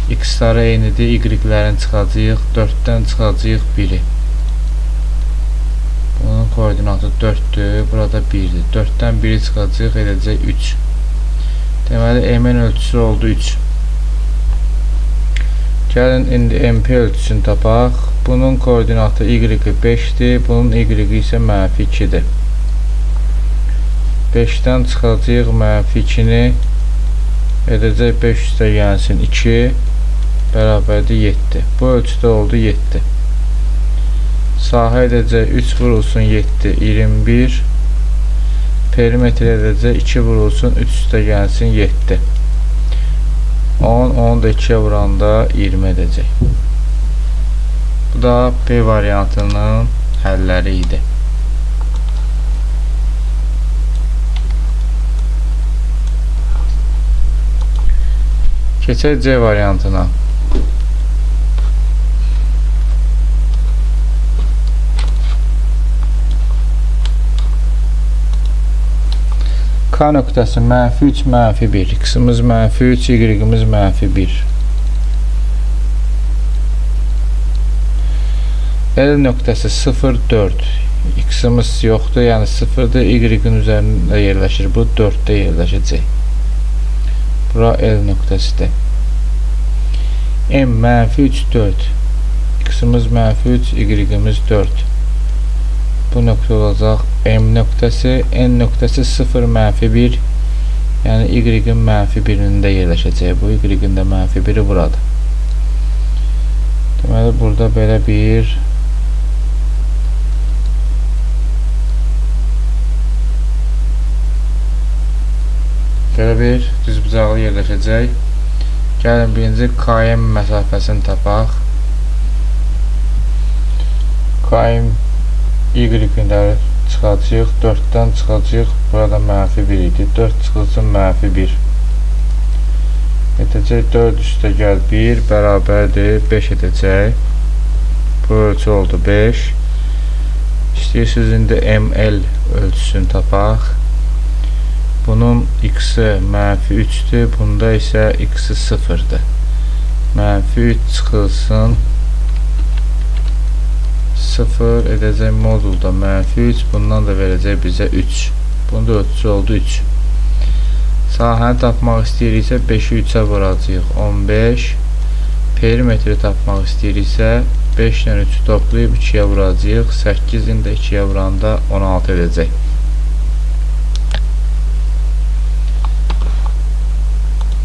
X-ları eynidir, Y-lərin çıxacaq, 4-dən çıxacaq 1-i. Bunun koordinatı 4-dür, burada 1-dir. 4-dən 1-i çıxacaq, edəcək 3. Deməli, M-in ölçüsü oldu 3. Gəlin, indi MP ölçüsünü tapaq. Bunun koordinatı Y-i 5-dir, bunun Y-i isə mənfi 2-dir. 5-dən çıxacaq mənfi 2-ni, edəcək 5 üstə gəlsin 2, bərabərdir 7. Bu ölçüdə oldu 7. Sahə edəcək 3 vurulsun 7, 21. Perimetr edəcək 2 vurulsun 3 üstə gəlsin 7. 10, 10 da 2'ye vuranda 20 edəcək. Bu da B variantının həlləri idi. Keçək C variantına. K nöqtəsi mənfi 3, mənfi 1. X-imiz mənfi 3, Y-imiz mənfi 1. L nöqtəsi 0, 4. X-imiz yoxdur, yəni 0-dır, Y-in üzərində yerləşir. Bu 4-də yerləşəcək. Bura L nöqtəsidir. M mənfi 3, 4. X-imiz mənfi 3, Y-imiz 4. Bu nöqtə olacaq M nöqtəsi, N nöqtəsi 0, mənfi 1. Yəni Y-in mənfi 1-ində yerləşəcək. Bu Y-in də mənfi 1-i burada. Deməli, burada belə bir düzbucaqlı yerləşəcək. Gəlin, birinci KM məsafəsini tapaq. KM Y-ləri çıxacaq, 4-dən çıxacaq, burada mənfi 1 idi. 4 çıxılsın mənfi 1. Edəcək 4 üstə gəl 1, bərabərdir 5 edəcək. Bu ölçü oldu 5. İstəyirsiniz, indi ML ölçüsünü tapaq. Bunun X-i mənfi 3-dür, bunda isə X-i 0-dır. Mənfi 3 çıxılsın 0 edəcək modulda mənfi 3, bundan da verəcək bizə 3. Bunun da ölçüsü oldu 3. Sahəni tapmaq istəyiriksə 5-i 3-ə vuracaq 15. Perimetri tapmaq istəyiriksə 5 ilə 3-ü toplayıb 2-yə vuracaq. 8-in də 2-yə vuranda 16 edəcək.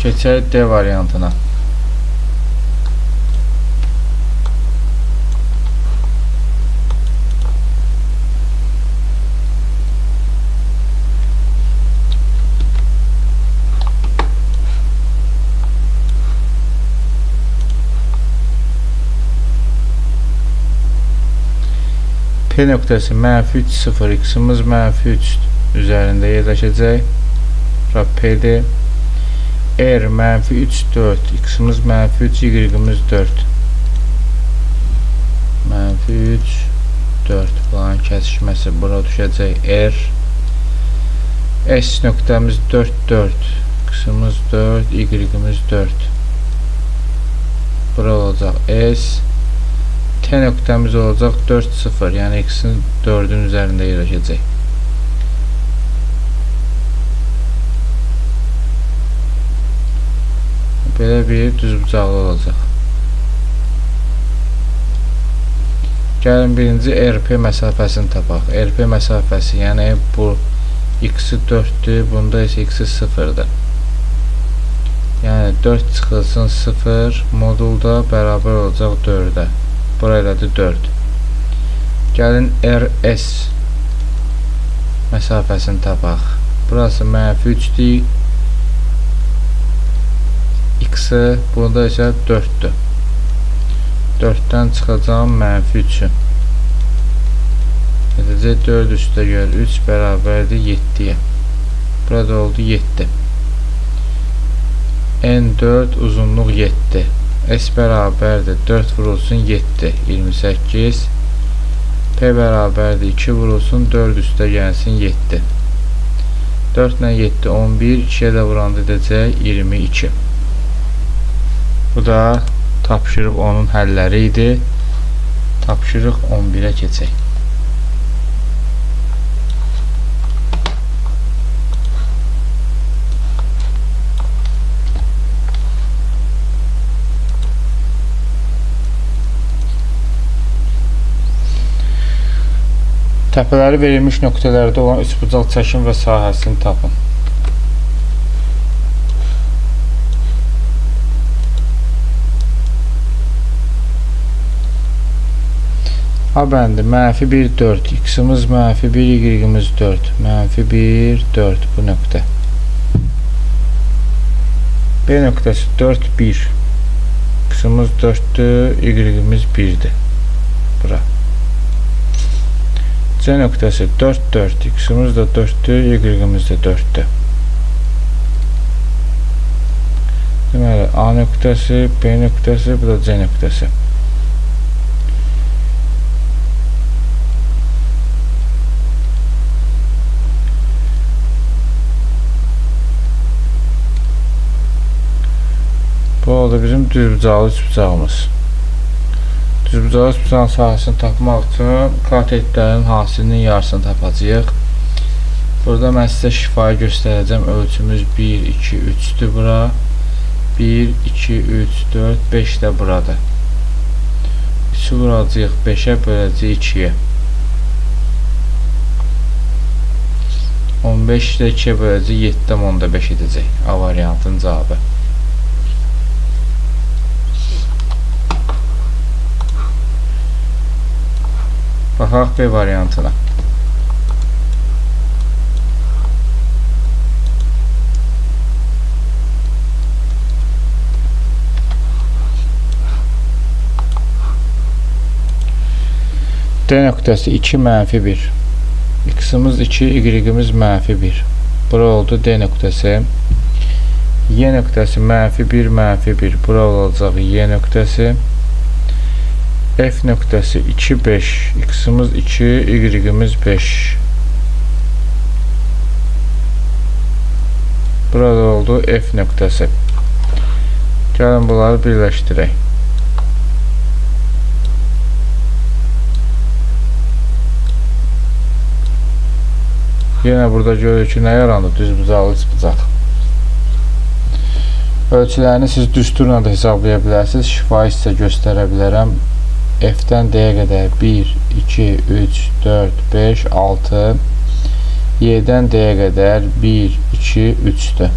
Keçək D variantına. P nöqtəsi mənfi 3, 0, X-imiz mənfi 3 üzərində yerləşəcək. Bura P-dir. R mənfi 3, 4, X-imiz mənfi 3, Y-imiz 4. Mənfi 3, 4. Bunların kəsişməsi bura düşəcək R. S nöqtəmiz 4, 4, X-imiz 4, Y-imiz 4. Bura olacaq S. T nöqtəmiz olacaq 4, 0, yəni X-in 4-ün üzərində yerləşəcək. Belə bir düzbucaqlı olacaq. Gəlin, birinci RP məsafəsini tapaq. RP məsafəsi, yəni bu X-i 4-dür, bunda isə X-i 0-dır. Yəni 4 çıxılsın 0, modulda bərabər olacaq 4-ə. Burayladır 4. Gəlin RS məsafəsini tapaq. Burası mənfi 3-dür. X-i burada isə 4-dür. 4-dən çıxacağım mənfi 3-ü. Edəcək 4 üstə gəl 3 bərabərdir 7-yə. Burada oldu 7. N4 uzunluq 7. S bərabərdir 4 vurulsun 7, 28. P bərabərdir 2 vurulsun 4 üstə gəlsin 7. 4 ilə 7, 11, 2-yə də vuranda edəcək 22. Bu da tapşırıq onun həlləri idi. Tapşırıq 11-ə keçək. Təpələri verilmiş nöqtələrdə olan üçbucaq çəkim və sahəsini tapın. A bəndi -1, 4. X-imiz -1, Y-imiz 4. -1, 4 bu nöqtə. B nöqtəsi 4, 1. X-imiz 4'dür, Y-imiz 1'dir. Bura. C nöqtəsi 4, 4. X-imiz də 4'dür, Y-imiz də 4'dür. Deməli, A nöqtəsi, B nöqtəsi, bu da C nöqtəsi. Bu oldu bizim düzbucaqlı üçbucağımız. Düzbucaqlı üçbucağın sahəsini tapmaq üçün katetlərin hasilinin yarısını tapacağıq. Burada mən sizə şifayı göstərəcəm. Ölçümüz 1, 2, 3'dür bura. 1, 2, 3, 4, 5 də burada. 3'ü vuracağıq 5'ə, böləcəyik 2'yə. 15 də 2'yə böləcəyik 7,5 edəcək. A variantın cavabı. Baxaq B variantına. D nöqtəsi 2, -1. X-imiz 2, Y-imiz -1. Bura oldu D nöqtəsi. Y nöqtəsi -1, -1. Bura olacaq Y nöqtəsi. F nöqtəsi 2, 5. X-imiz 2, Y-imiz 5. Burada oldu F nöqtəsi. Gəlin bunları birləşdirək. Yenə burada görürük ki, nə yarandı? Düzbucaqlı üçbucaq. Ölçülərini siz düsturla da hesablaya bilərsiniz. Şifayı sizə göstərə bilərəm. F-dən D-yə qədər 1, 2, 3, 4, 5, 6. Y-dən D-yə qədər 1, 2, 3'dür.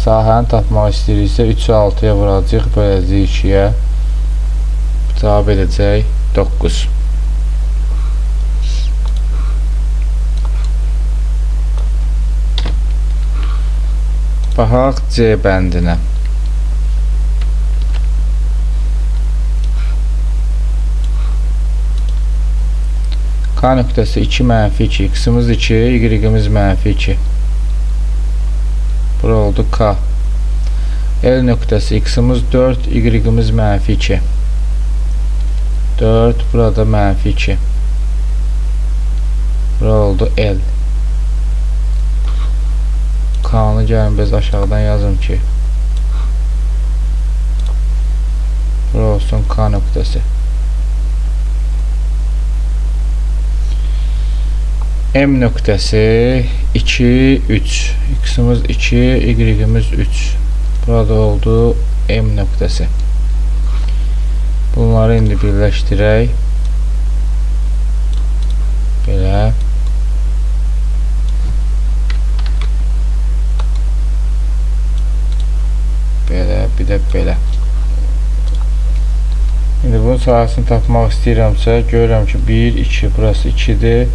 Sahəni tapmaq istəyiriksə 3'ü 6'ya vuracaq, böləcəyik 2'yə. Cavab edəcək 9. Baxaq C bəndinə. K nöqtəsi 2, -2. X-imiz 2, Y-imiz -2. Bura oldu K. L nöqtəsi X-imiz 4, Y-imiz -2. 4, burada -2. Bura oldu L. K-nı gəlin biz aşağıdan yazım ki. Bura olsun K nöqtəsi. M nöqtəsi 2, 3. X-imiz 2, Y-imiz 3. Burada oldu M nöqtəsi. Bunları indi birləşdirək. Belə. Belə, bir də belə. İndi bunun sahəsini tapmaq istəyirəmsə, görürəm ki 1, 2, burası 2'dir.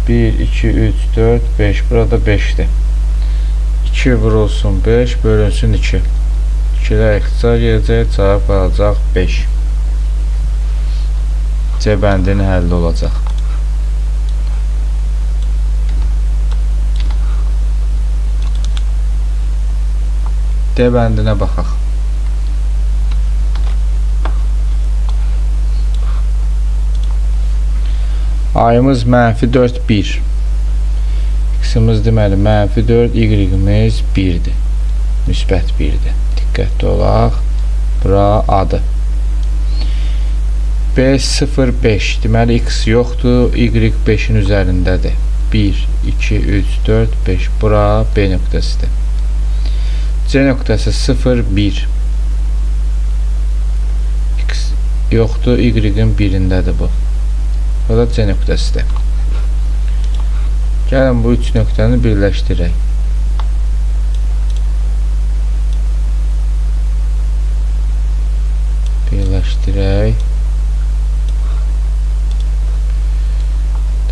1, 2, 3, 4, 5. Burada 5'dir. 2 vurulsun 5, bölünsün 2. 2'lər ixtisar gələcək, cavab qalacaq 5. C bəndinin həlli olacaq. D bəndinə baxaq. A'yımız -4, 1. X-imiz deməli -4, Y-imiz 1'dir. Müsbət 1'dir. Diqqətli olaq. Bura A-dır. B05, deməli x yoxdur, y 5-in üzərindədir. 1, 2, 3, 4, 5. Bura B nöqtəsidir. C nöqtəsi 0, 1. X yoxdur, y-in birindədir bu. Bu da C nöqtəsidir. Gəlin bu üç nöqtəni birləşdirək.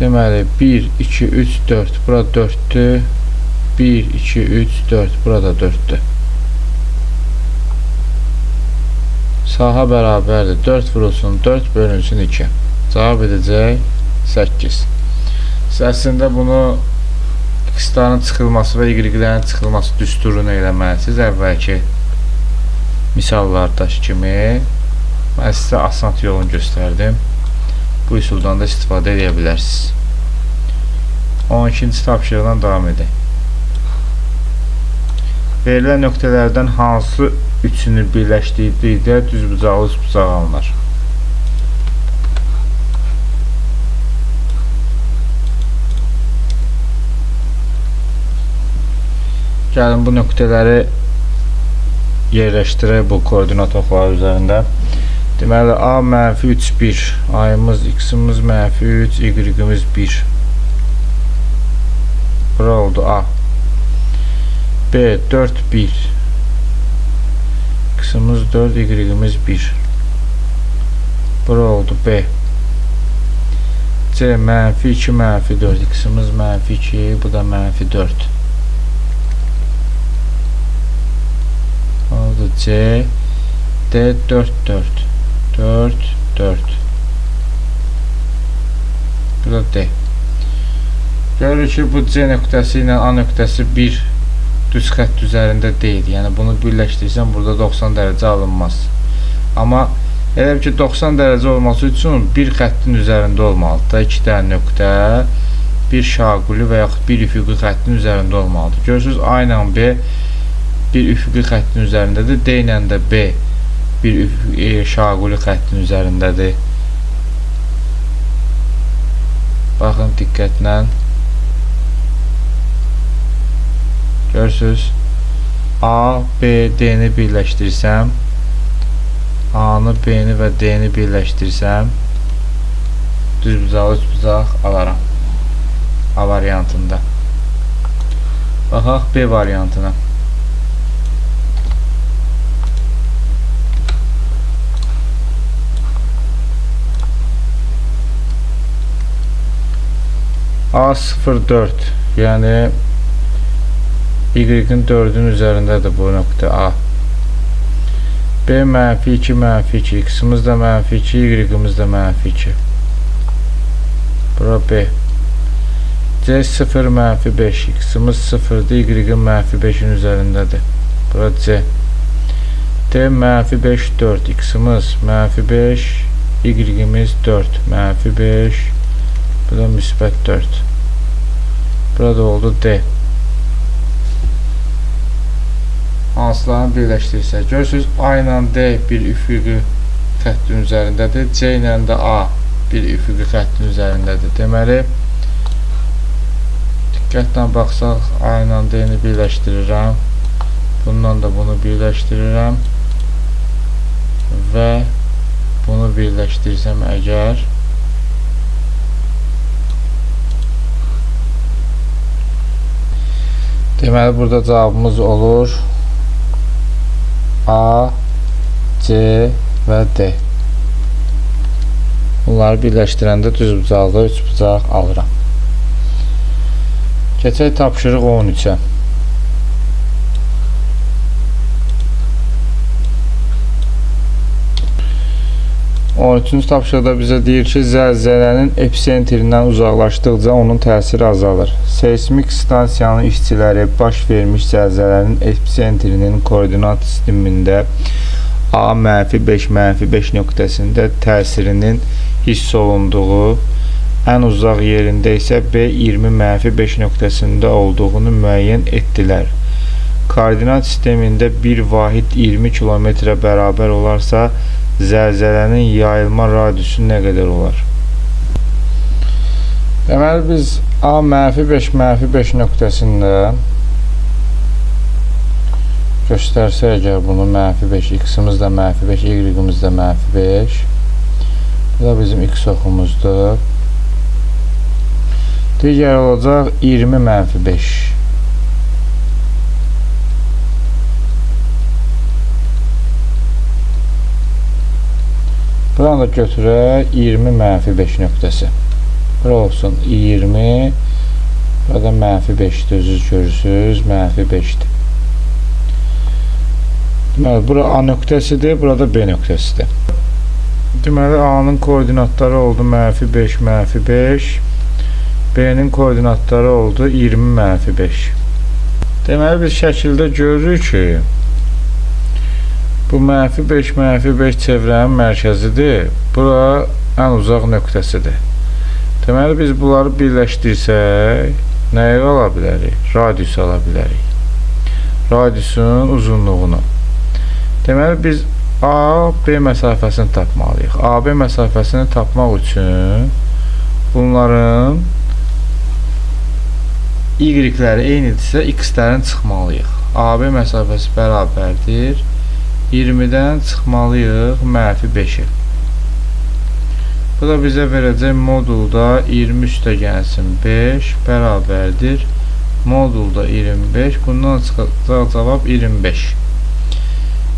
Deməli 1, 2, 3, 4. Bura 4'dür. 1, 2, 3, 4. Burada 4'dür. Saha bərabərdir. 4 vurulsun 4 bölünsün 2. Cavab edəcək 8. Əslində bunu x-ların çıxılması və y-lərin çıxılması düsturunu eləməlisiniz. Əvvəlki misallardakı kimi mən sizə asan yolunu göstərdim. Bu üsuldan da istifadə edə bilərsiniz. 12-ci tapşırıqdan davam edək. Verilən nöqtələrdən hansı üçünü birləşdirdikdə düzbucaqlı üçbucaq alınır? Gəlin bu nöqtələri yerləşdirək bu koordinat oxları üzərində. Deməli A -3, 1. A'mız, x-imiz -3, y-imiz 1. Bura oldu A. B 4, 1. X-imiz 4, y-imiz 1. Bura oldu B. C -2, -4. X-imiz -2, bu da -4. Oldu C. D 4, 4. 4, 4. Bu da D. Görürük ki bu C nöqtəsi ilə A nöqtəsi bir düz xətt üzərində deyil. Yəni bunu birləşdirsəm burada 90 dərəcə alınmaz. Amma elə ki 90 dərəcə olması üçün bir xəttin üzərində olmalıdır. 2 dənə nöqtə bir şaquli və yaxud bir üfüqi xəttin üzərində olmalıdır. Görürsünüz A ilə B bir üfüqi xəttin üzərindədir. D ilə də B bir şaquli xəttin üzərindədir. Baxın diqqətlə. Görürsünüz. A, B, D-ni birləşdirsəm, A-nı, B-ni və D-ni birləşdirsəm, düzbucaqlı üçbucaq alaram. A variantında. Baxaq B variantına. A04, yəni y-in 4'ün üzərindədir bu nöqtə A. B -2, -2, x-imiz də -2, y-imiz də -2. Bura B. C0 -5, x-imiz 0'dır, y-in -5'in üzərindədir. Bura C. D -5, 4, x-imiz -5, y-imiz 4, -5, bu da müsbət 4. Burada oldu D. Hansılarını birləşdirsək, görürsünüz A ilə D bir üfüqi xəttin üzərindədir, C ilə də A bir üfüqi xəttin üzərindədir. Deməli, diqqətlə baxsaq, A ilə D-ni birləşdirirəm, bundan da bunu birləşdirirəm və bunu birləşdirsəm əgər, deməli burada cavabımız olur A, C və D. Bunları birləşdirəndə düzbucaqlı üçbucaq alıram. Keçək tapşırıq 13-ə. 13-cü tapşırıqda bizə deyir ki, zəlzələnin episentrindən uzaqlaşdıqca onun təsiri azalır. Seismik stansiyanın işçiləri baş vermiş zəlzələnin episentrinin koordinat sistemində A -5, -5 nöqtəsində təsirinin hiss olunduğu, ən uzaq yerində isə B20 -5 nöqtəsində olduğunu müəyyən etdilər. koordinat sistemində bir vahid 20 kilometrə bərabər olarsa, zəlzələnin yayılma radiusu nə qədər olar? Deməli, biz A -5 nöqtəsində göstərsə əgər bunu -5, x-imiz də -5, y-imiz də -5. Bu da bizim x oxumuzdur. Digər olacaq 20 -5. Buradan da götürək 20 -5 nöqtəsi. Bura olsun 20. Burada -5'dir, özünüz görürsünüz, -5'dir. Deməli, bura A nöqtəsidir, burada B nöqtəsidir. Deməli, A'nın koordinatları oldu -5, -5. B'nin koordinatları oldu 20 -5. Deməli, biz şəkildə görürük ki, bu -5, -5 çevrənin mərkəzidir. Bura ən uzaq nöqtəsidir. Deməli, biz bunları birləşdirsək, nəyi ala bilərik? Radiusu ala bilərik. Radiusun uzunluğunu. Deməli, biz A-B məsafəsini tapmalıyıq. A-B məsafəsini tapmaq üçün bunların y-ləri eynidirsə, x-lərin çıxmalıyıq. A-B məsafəsi bərabərdir 20-dən çıxmalıyıq -5'i. Bu da bizə verəcək modulda 20 üstəgənsin 5 bərabərdir modulda 25. Bundan çıxacaq cavab 25.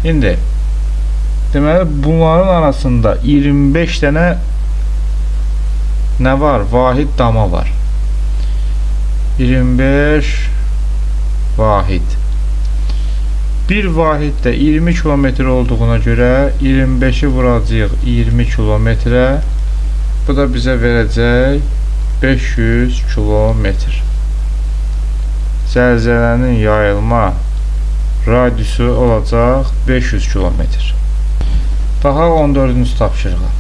İndi deməli, bunların arasında 25 dənə nə var? Vahid dama var. 25 vahid. Bir vahid də 20 kilometr olduğuna görə 25'i vuracaq 20 kilometrə. Bu da bizə verəcək 500 kilometr. Zəlzələnin yayılma radiusu olacaq 500 kilometr. Baxaq 14-cü tapşırığa.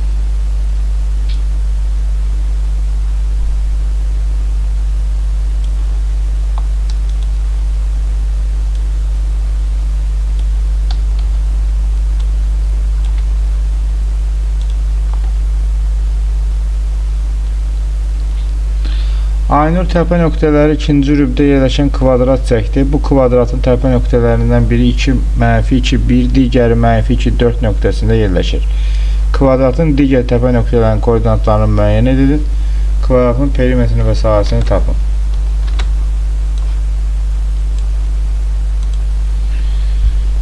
Aynur təpə nöqtələri ikinci rübdə yerləşən kvadrat çəkdi. Bu kvadratın təpə nöqtələrindən biri 2, -2, 1, digəri -2, 4 nöqtəsində yerləşir. Kvadratın digər təpə nöqtələrinin koordinatlarını müəyyən edin. Kvadratın perimetrini və sahəsini tapın.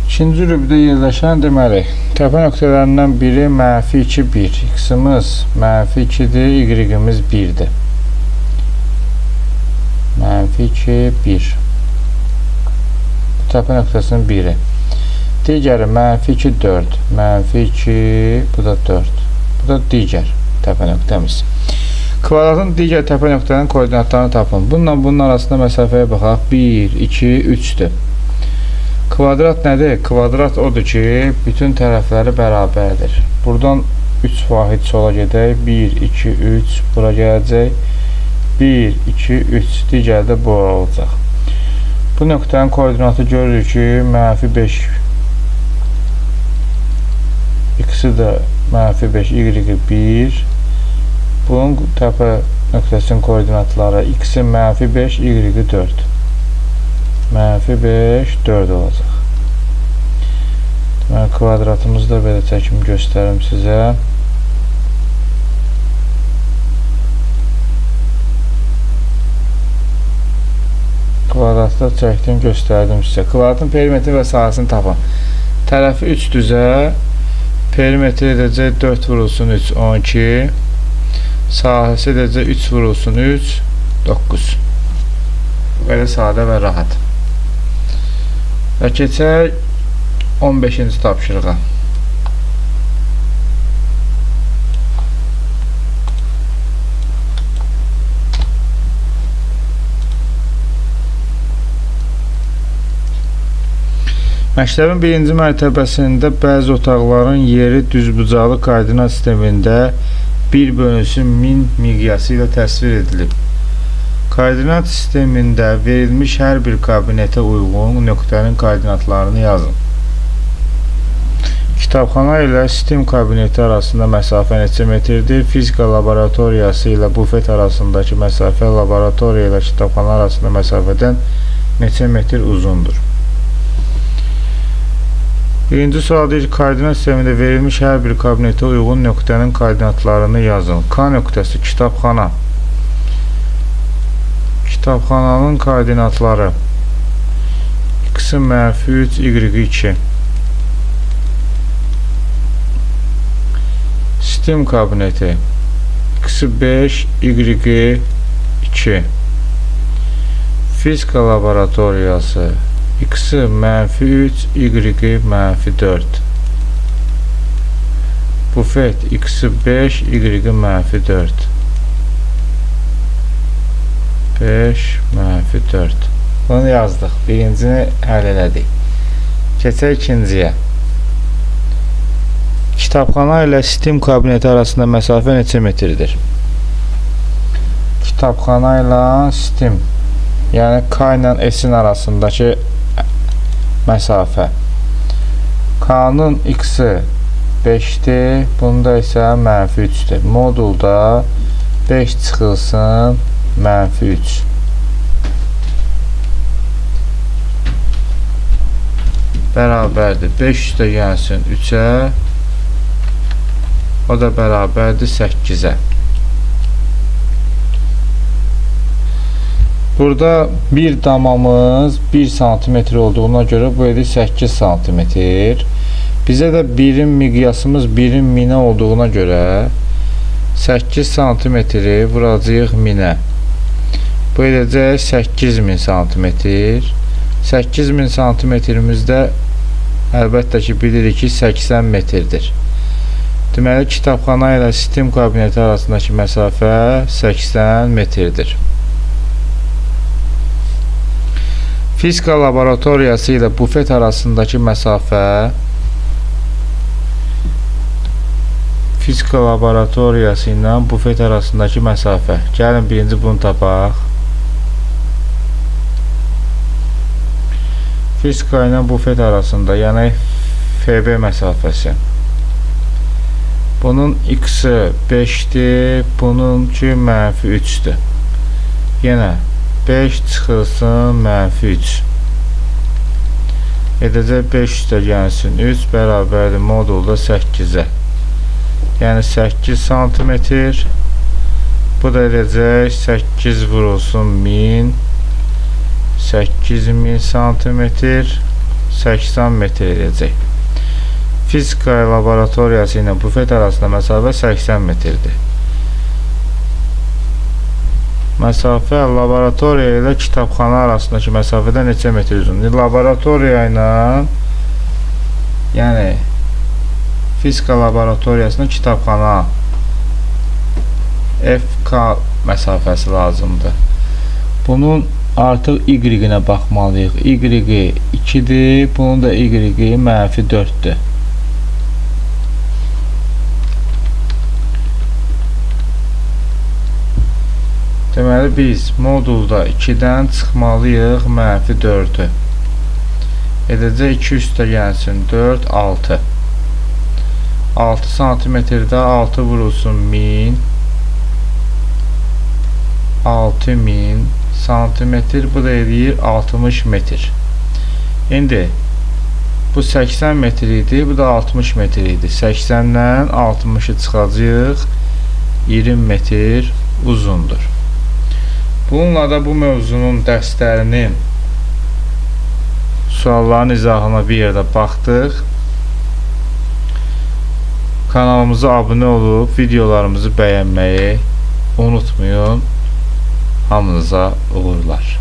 İkinci rübdə yerləşən deməli, təpə nöqtələrindən biri -2, 1. X-imiz -2'dir, y-imiz 1'dir. -2, 1. Bu təpə nöqtəsinin biri. Digəri -2, 4. -2, bu da 4. Bu da digər təpə nöqtəmiz. Kvadratın digər təpə nöqtələrinin koordinatlarını tapın. Bunun arasında məsafəyə baxaq. 1, 2, 3'dür. Kvadrat nədir? Kvadrat odur ki, bütün tərəfləri bərabərdir. Buradan 3 vahid sola gedək. 1, 2, 3 bura gələcək. 1, 2, 3 digər də bu olacaq. Bu nöqtənin koordinatı görürük ki, -5 x-i də -5 y-i 1. Bunun təpə nöqtəsinin koordinatları x-i -5 y-i 4. -5 4 olacaq. Deməli, kvadratımızı da belə çəkim göstərim sizə. Kvadratda çəkdim, göstərdim sizə. Kvadratın perimetri və sahəsini tapın. Tərəfi 3-düzə, perimetri edəcək 4 vurulsun 3, 12. Sahəsi edəcək 3 vurulsun 3, 9. Belə sadə və rahat. Və keçək 15-ci tapşırığa. Məktəbin birinci mərtəbəsində bəzi otaqların yeri düzbucaqlı koordinat sistemində 1/1000 miqyası ilə təsvir edilib. Koordinat sistemində verilmiş hər bir kabinetə uyğun nöqtənin koordinatlarını yazın. Kitabxana ilə sistem kabineti arasında məsafə neçə metrdir? Fizika laboratoriyası ilə bufet arasındakı məsafə laboratoriya ilə kitabxana arasında məsafədən neçə metr uzundur? Birinci sual deyir ki, koordinat sistemində verilmiş hər bir kabinetə uyğun nöqtənin koordinatlarını yazın. K nöqtəsi kitabxana. Kitabxananın koordinatları x-3, y2. Sistem kabineti x5, y2. Fizika laboratoriyası x-3, y-4. Bufet x5, y-4. 5, -4. Bunu yazdıq. Birincini həll elədik. Keçək ikinciyə. Kitabxana ilə sistem kabineti arasında məsafə neçə metrdir? Kitabxana ilə sistem, yəni K ilə S-in arasındakı məsafə. K-nın x-i 5-dir, bunda isə -3-dür. Modulda 5 çıxılsın -3. Bərabərdir. 5 üstə gəlsin 3-ə. O da bərabərdir 8-ə. Burada bir damamız 1 cm olduğuna görə bu edir 8 cm. Bizə də birim miqyasımız birim minə olduğuna görə 8 cm-i vuracağıq minə. Bu edəcək 8000 cm. 8000 cm-imizdə əlbəttə ki bilirik ki 80 metrdir. Deməli kitabxana ilə sistem kabineti arasındakı məsafə 80 metrdir. Fizika laboratoriyası ilə bufet arasındakı məsafə Fizika laboratoriyası ilə bufet arasındakı məsafə. Gəlin birinci bunu tapaq. Fizika ilə bufet arasında, yəni FB məsafəsi. Bunun x-i 5-dir, bununki -3-dür. Yenə 5 çıxılsın -3. Edəcək 5 üstə gəlsin 3 bərabərdir modulda 8-ə. Yəni 8 cm. Bu da edəcək 8 vurulsun 1000. 8000 cm. 80 metr edəcək. Fizika laboratoriyası ilə bufet arasında məsafə 80 metrdir. Məsafə laboratoriya ilə kitabxana arasındakı məsafədə neçə metr uzundur? Laboratoriya ilə, yəni fizika laboratoriyasının kitabxana FK məsafəsi lazımdır. Bunun artıq Y-nə baxmalıyıq. Y 2-dir, bunun da Y -4-dür. Deməli biz modulda 2-dən çıxmalıyıq -4-ü. Edəcək 2 üstə gəlsin 4, 6. 6 cm-də 6 vurulsun 1000. 6000 cm, bu da edir 60 metr. İndi bu 80 metr idi, bu da 60 metr idi. 80-dən 60-ı çıxacaq 20 metr uzundur. Bununla da bu mövzunun dərslərinin sualların izahına bir yerdə baxdıq. Kanalımıza abunə olub videolarımızı bəyənməyi unutmayın. Hamınıza uğurlar.